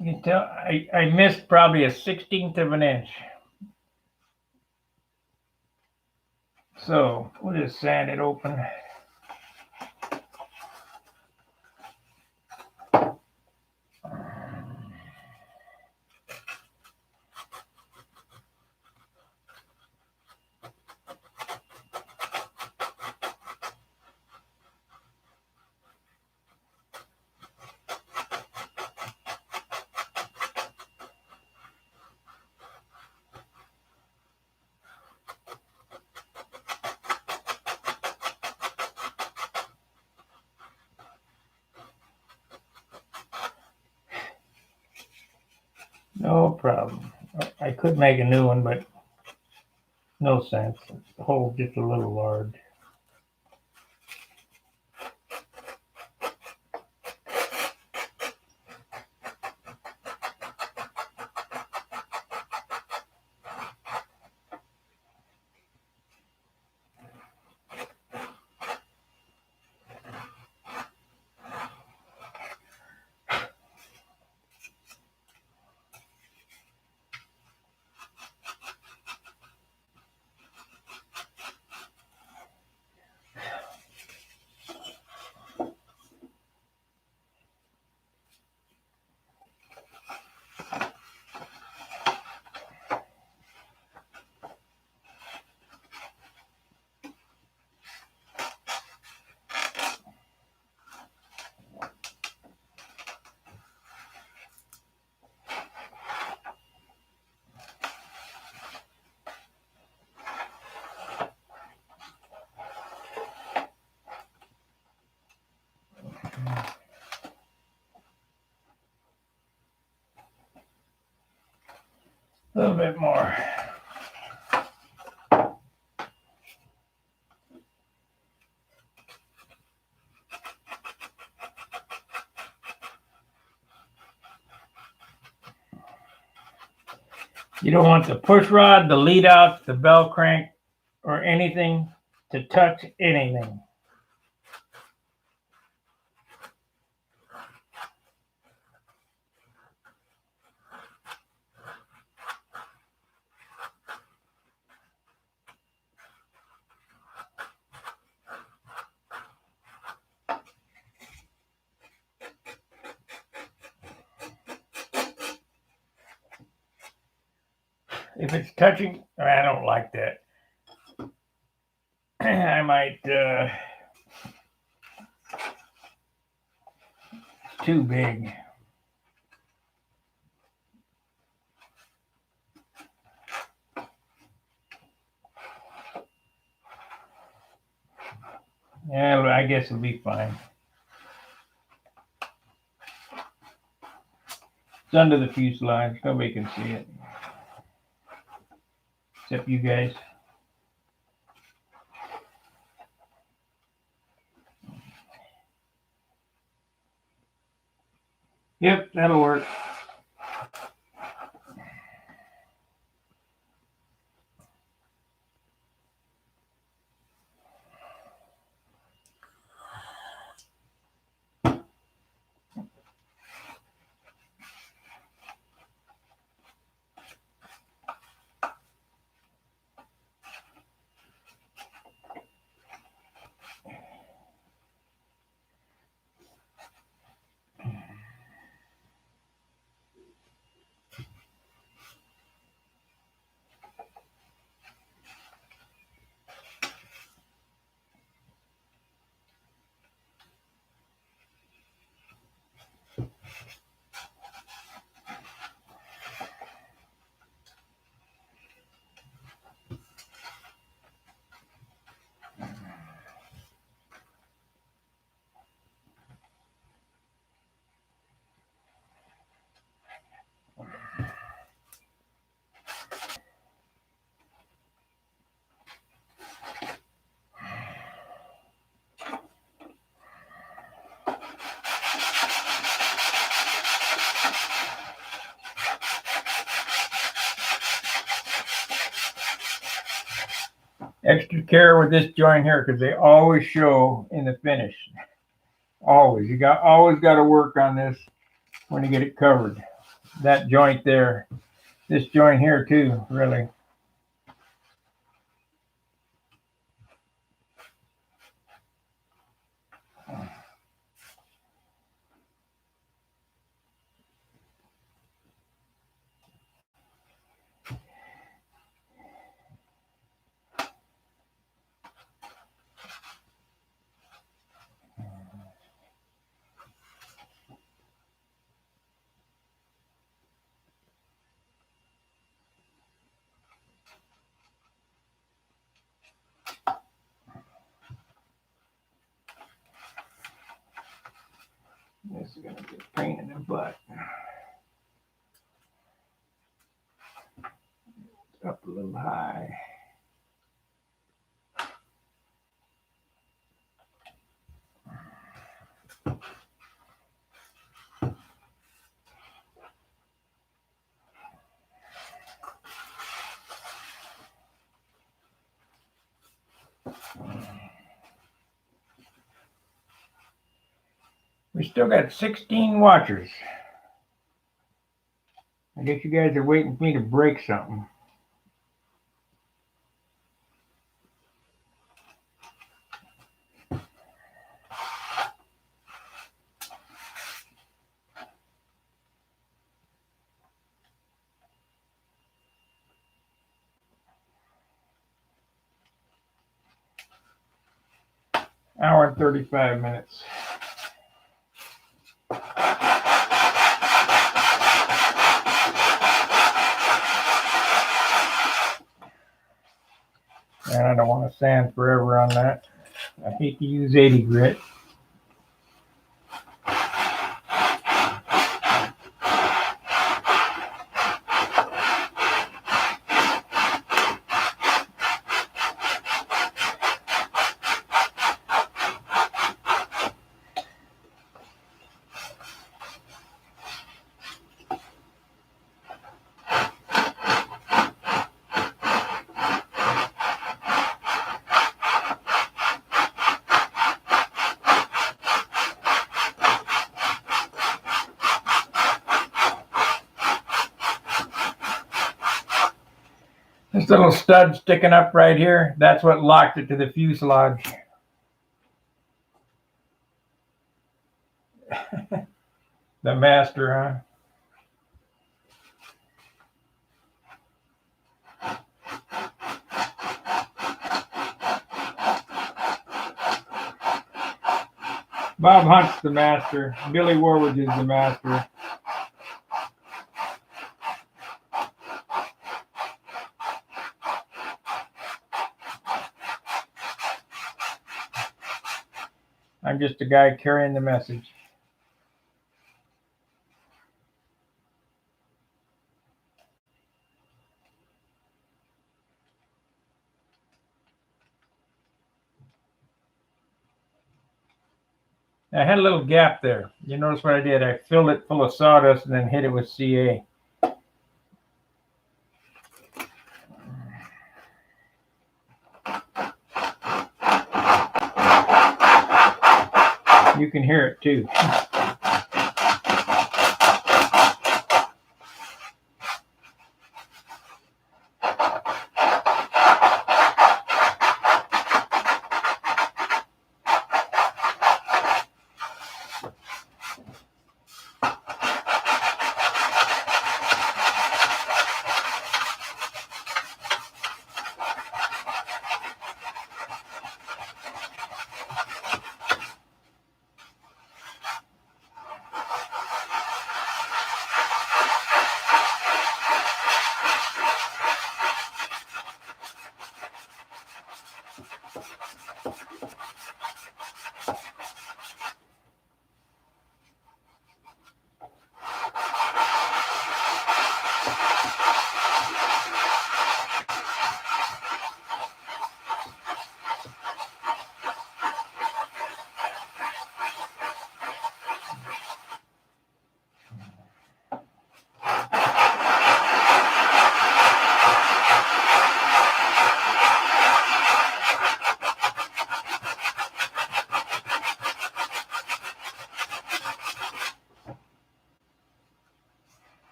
You can tell I missed probably a 1/16 of an inch. So we'll just sand it open. No problem. I could make a new one, but no sense. The hole just a little large. A little bit more. You don't want the push rod, the lead out, the bell crank, or anything to touch anything. If it's touching, I don't like that. I might, it's too big. Yeah, I guess it'll be fine. It's under the fuselage. Nobody can see it. Except you guys. Yep, that'll work. extra care with this joint here because they always show in the finish. Always. You always got to work on this when you get it covered. That joint there. This joint here too, really. This is going to be a pain in the butt. Up a little high. We still got 16 watchers. I guess you guys are waiting for me to break something. Hour and 35 minutes. And I don't want to sand forever on that. I hate to use 80 grit. This little stud sticking up right here, that's what locked it to the fuselage. The master, huh? Bob Hunt's the master. Billy Warwood is the master. I'm just a guy carrying the message. I had a little gap there. You notice what I did? I filled it full of sawdust and then hit it with CA. You can hear it too.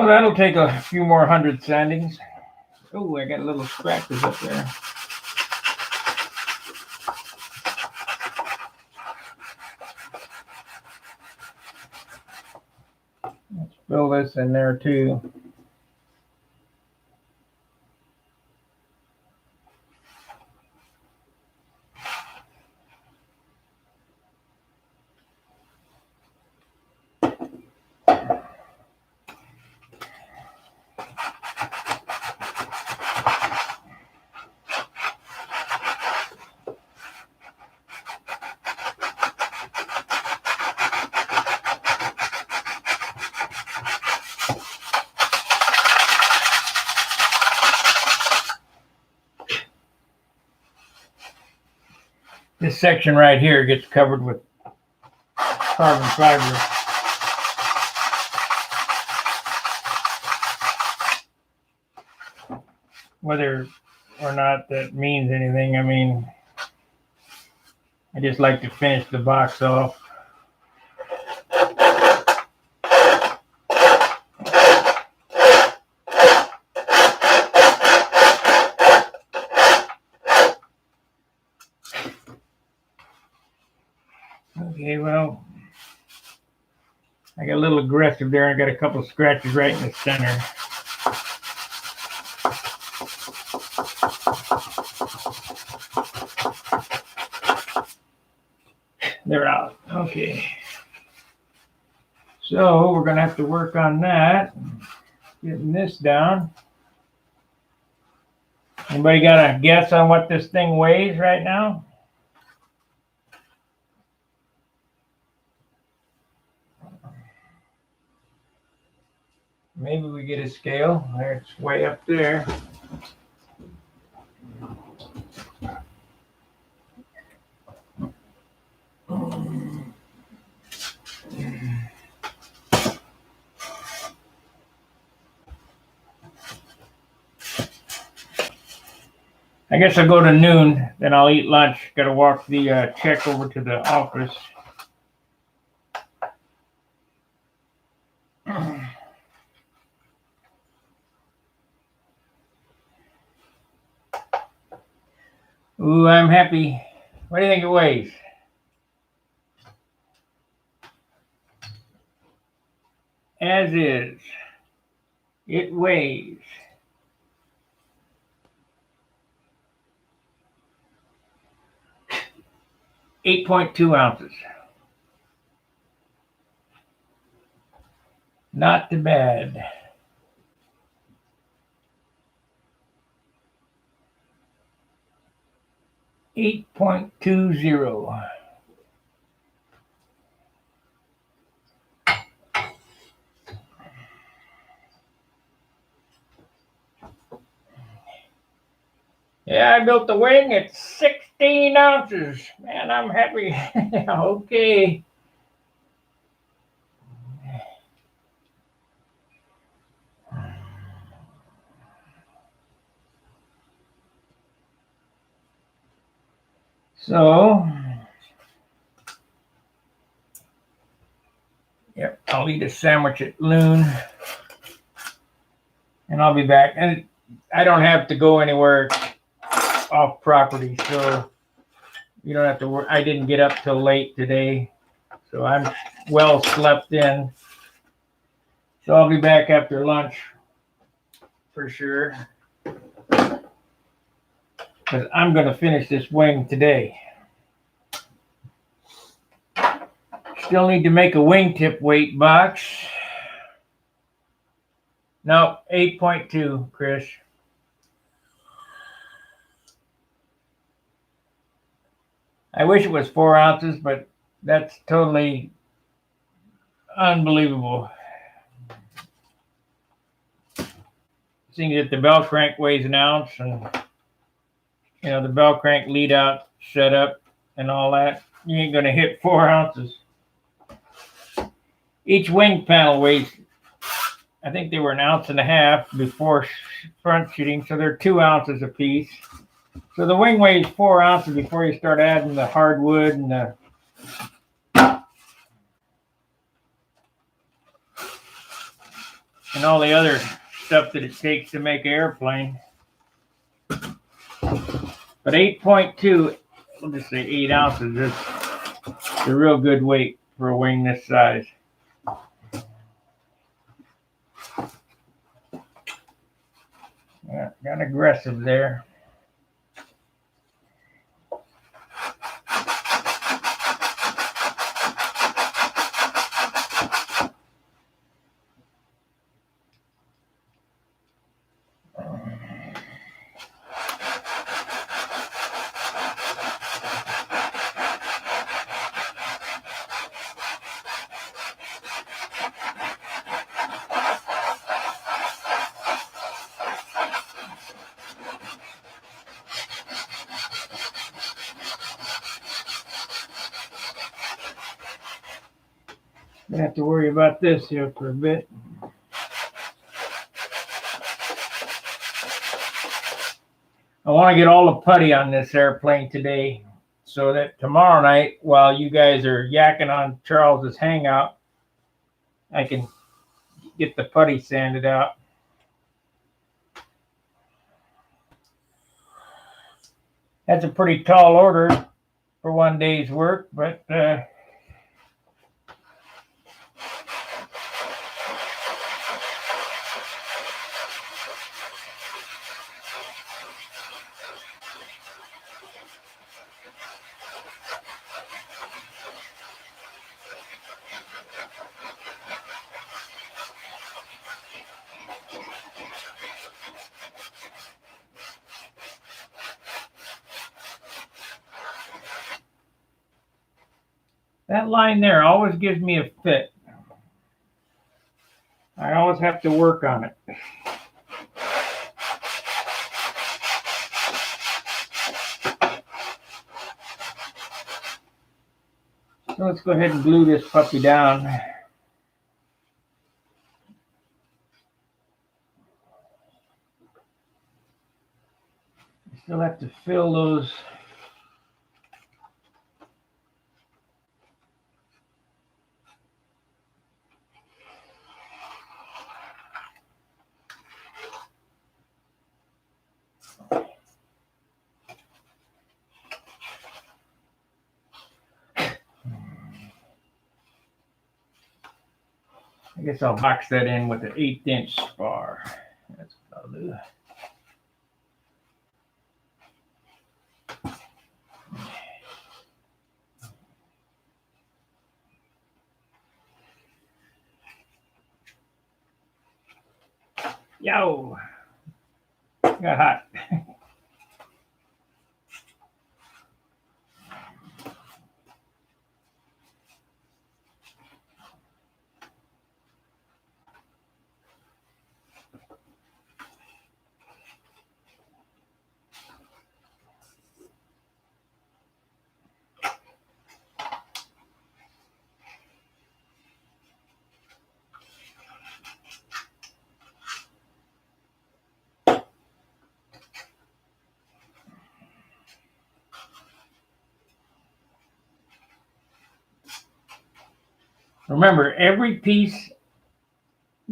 Well, that'll take a few more 100 sandings. Oh, I got little scratches up there. Let's fill this in there too. This section right here gets covered with carbon fiber. Whether or not that means anything, I mean, I just like to finish the box off. Okay, well, I got a little aggressive there. I got a couple of scratches right in the center. They're out. Okay. So we're going to have to work on that. Getting this down. Anybody got a guess on what this thing weighs right now? Maybe we get a scale. There, it's way up there. I guess I'll go to noon, then I'll eat lunch. Got to walk the check over to the office. Ooh, I'm happy. What do you think it weighs? As is. It weighs 8.2 ounces. Not too bad. $8.20. Yeah, I built the wing at 16 ounces. Man, I'm happy. Okay. So, yep, I'll eat a sandwich at noon. And I'll be back. And I don't have to go anywhere off property, so you don't have to worry. I didn't get up till late today, so I'm well slept in. So I'll be back after lunch for sure, because I'm going to finish this wing today. Still need to make a wingtip weight box. No, 8.2, Chris. I wish it was 4 ounces, but that's totally unbelievable. Seeing that the bell crank weighs an ounce, and you know the bell crank lead out setup and all that, you ain't gonna hit 4 ounces. Each wing panel weighs, I think they were 1.5 ounces before front shooting, so they're 2 ounces a piece. So the wing weighs 4 ounces before you start adding the hardwood and the and all the other stuff that it takes to make an airplane. But 8.2, we'll just say 8 ounces is a real good weight for a wing this size. Yeah, got aggressive there. Gonna have to worry about this here for a bit. I want to get all the putty on this airplane today so that tomorrow night, while you guys are yakking on Charles's hangout, I can get the putty sanded out. That's a pretty tall order for one day's work, but that line there always gives me a fit. I always have to work on it. So let's go ahead and glue this puppy down. Still have to fill those . I guess I'll box that in with an 1/8" spar. That's what I'll do. Yo, got hot. Remember, every piece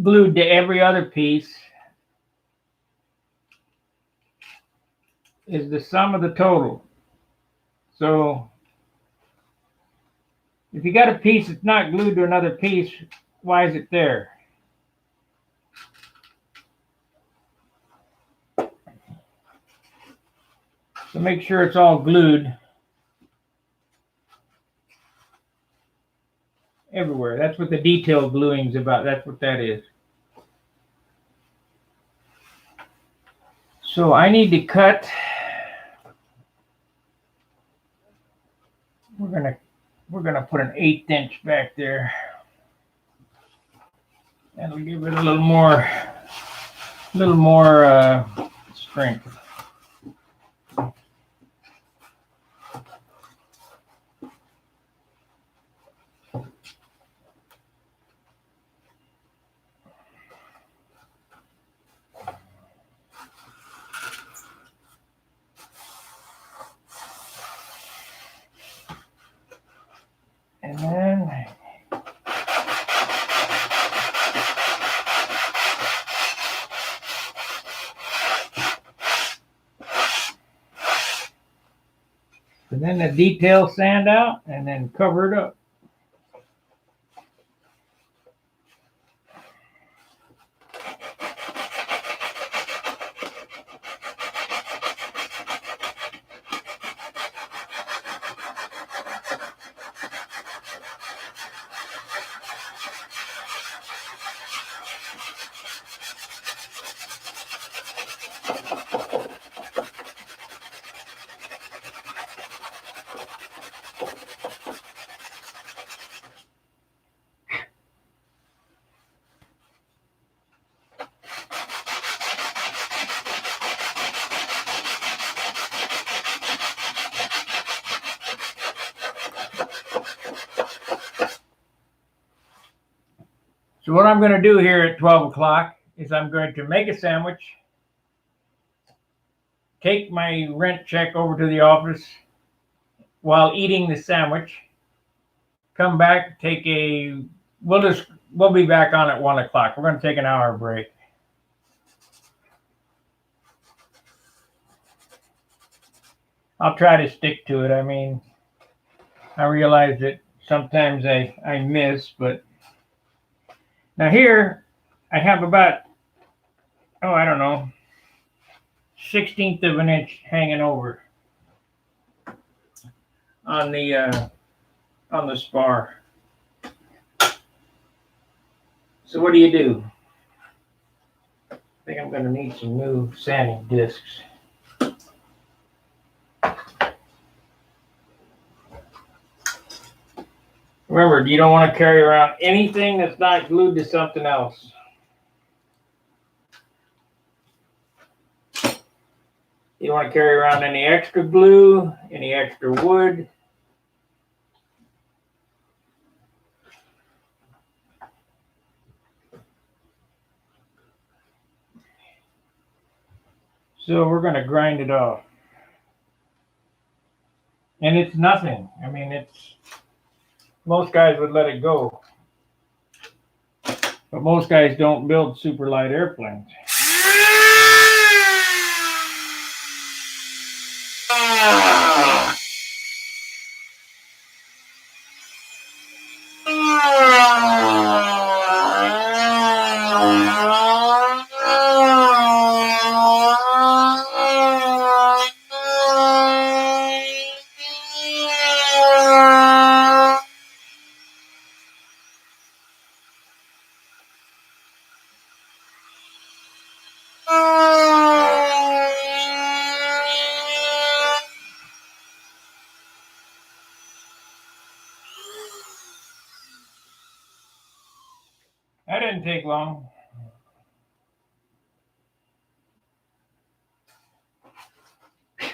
glued to every other piece is the sum of the total. So if you got a piece that's not glued to another piece, why is it there? So make sure it's all glued everywhere. That's what the detail gluing is about. That's what that is. So I need to cut. We're gonna put an 1/8" back there. That'll give it a little more strength. And then And then the detail sand out and then cover it up. So what I'm going to do here at 12 o'clock is I'm going to make a sandwich, take my rent check over to the office while eating the sandwich, come back, we'll be back on at 1 o'clock. We're going to take an hour break. I'll try to stick to it. I mean, I realize that sometimes I miss, but now here I have about, I don't know, 1/16 of an inch hanging over on the spar. So what do? I think I'm going to need some new sanding discs. Remember, you don't want to carry around anything that's not glued to something else. You don't want to carry around any extra glue, any extra wood. So we're going to grind it off. And it's nothing. I mean, most guys would let it go. But most guys don't build super light airplanes. That didn't take long.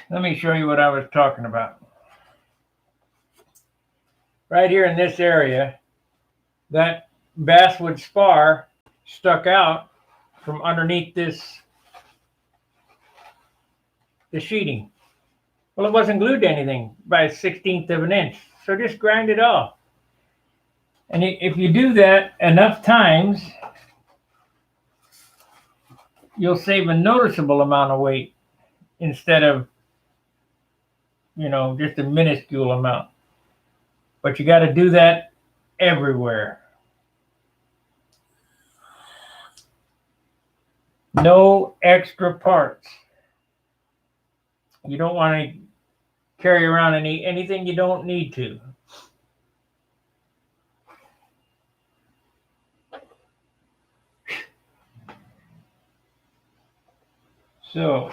Let me show you what I was talking about. Right here in this area, that basswood spar stuck out from underneath the sheeting. Well, it wasn't glued to anything by 1/16 of an inch. So just grind it off. And if you do that enough times, you'll save a noticeable amount of weight instead of, just a minuscule amount. But you got to do that everywhere. No extra parts. You don't want to carry around anything you don't need to. So,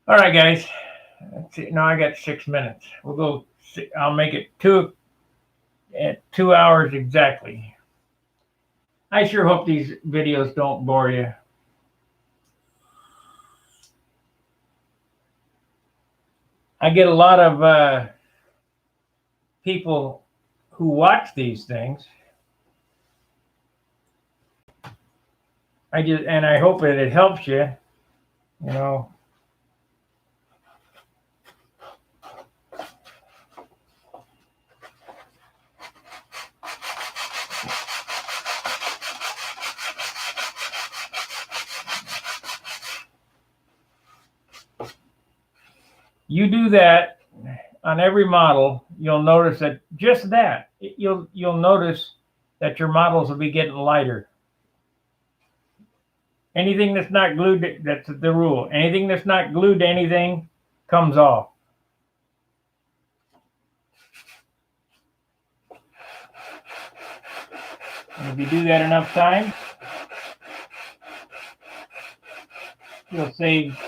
all right, guys. Let's see. Now I got 6 minutes. We'll go. I'll make it 2 hours exactly. I sure hope these videos don't bore you. I get a lot of people who watch these things. I hope that it helps you. You do that on every model, you'll notice that just that you'll notice that your models will be getting lighter. Anything that's not glued to, that's the rule. Anything that's not glued to anything comes off. And if you do that enough times, you'll save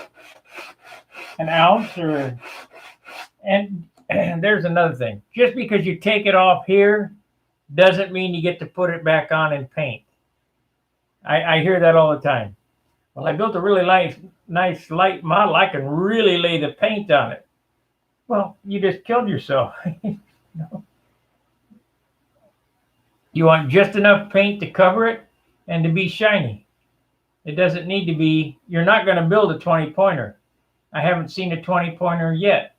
an ounce or and there's another thing. Just because you take it off here doesn't mean you get to put it back on and paint. I hear that all the time. Well, I built a really nice light model. I can really lay the paint on it. Well, you just killed yourself. No. You want just enough paint to cover it and to be shiny. It doesn't need to be, you're not going to build a 20-pointer. I haven't seen a 20-pointer yet,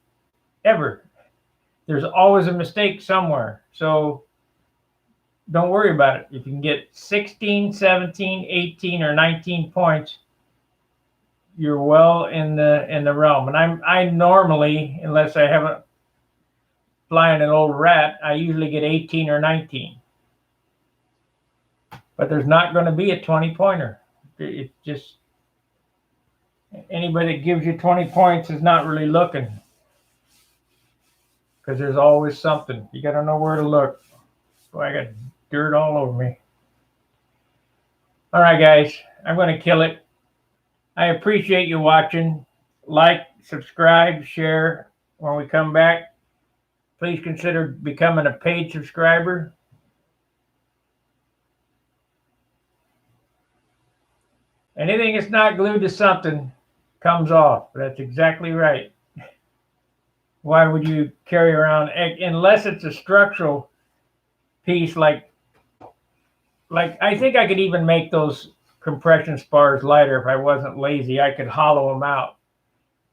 ever. There's always a mistake somewhere. So don't worry about it. If you can get 16, 17, 18, or 19 points, you're well in the realm. And I normally, unless I haven't flying an old rat, I usually get 18 or 19. But there's not going to be a 20-pointer. It's just anybody that gives you 20 points is not really looking, because there's always something. You got to know where to look. Boy, I got dirt all over me. All right, guys, I'm going to kill it. I appreciate you watching. Like, subscribe, share. When we come back, please consider becoming a paid subscriber. Anything that's not glued to something comes off. That's exactly right. Why would you carry around, unless it's a structural piece like I think I could even make those compression spars lighter if I wasn't lazy. I could hollow them out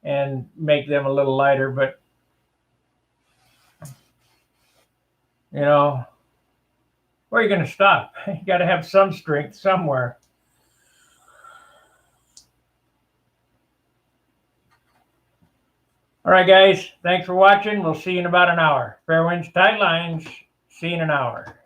and make them a little lighter, but you know, where are you going to stop? You got to have some strength somewhere. All right, guys, thanks for watching. We'll see you in about an hour. Fair winds, tight lines. See you in an hour.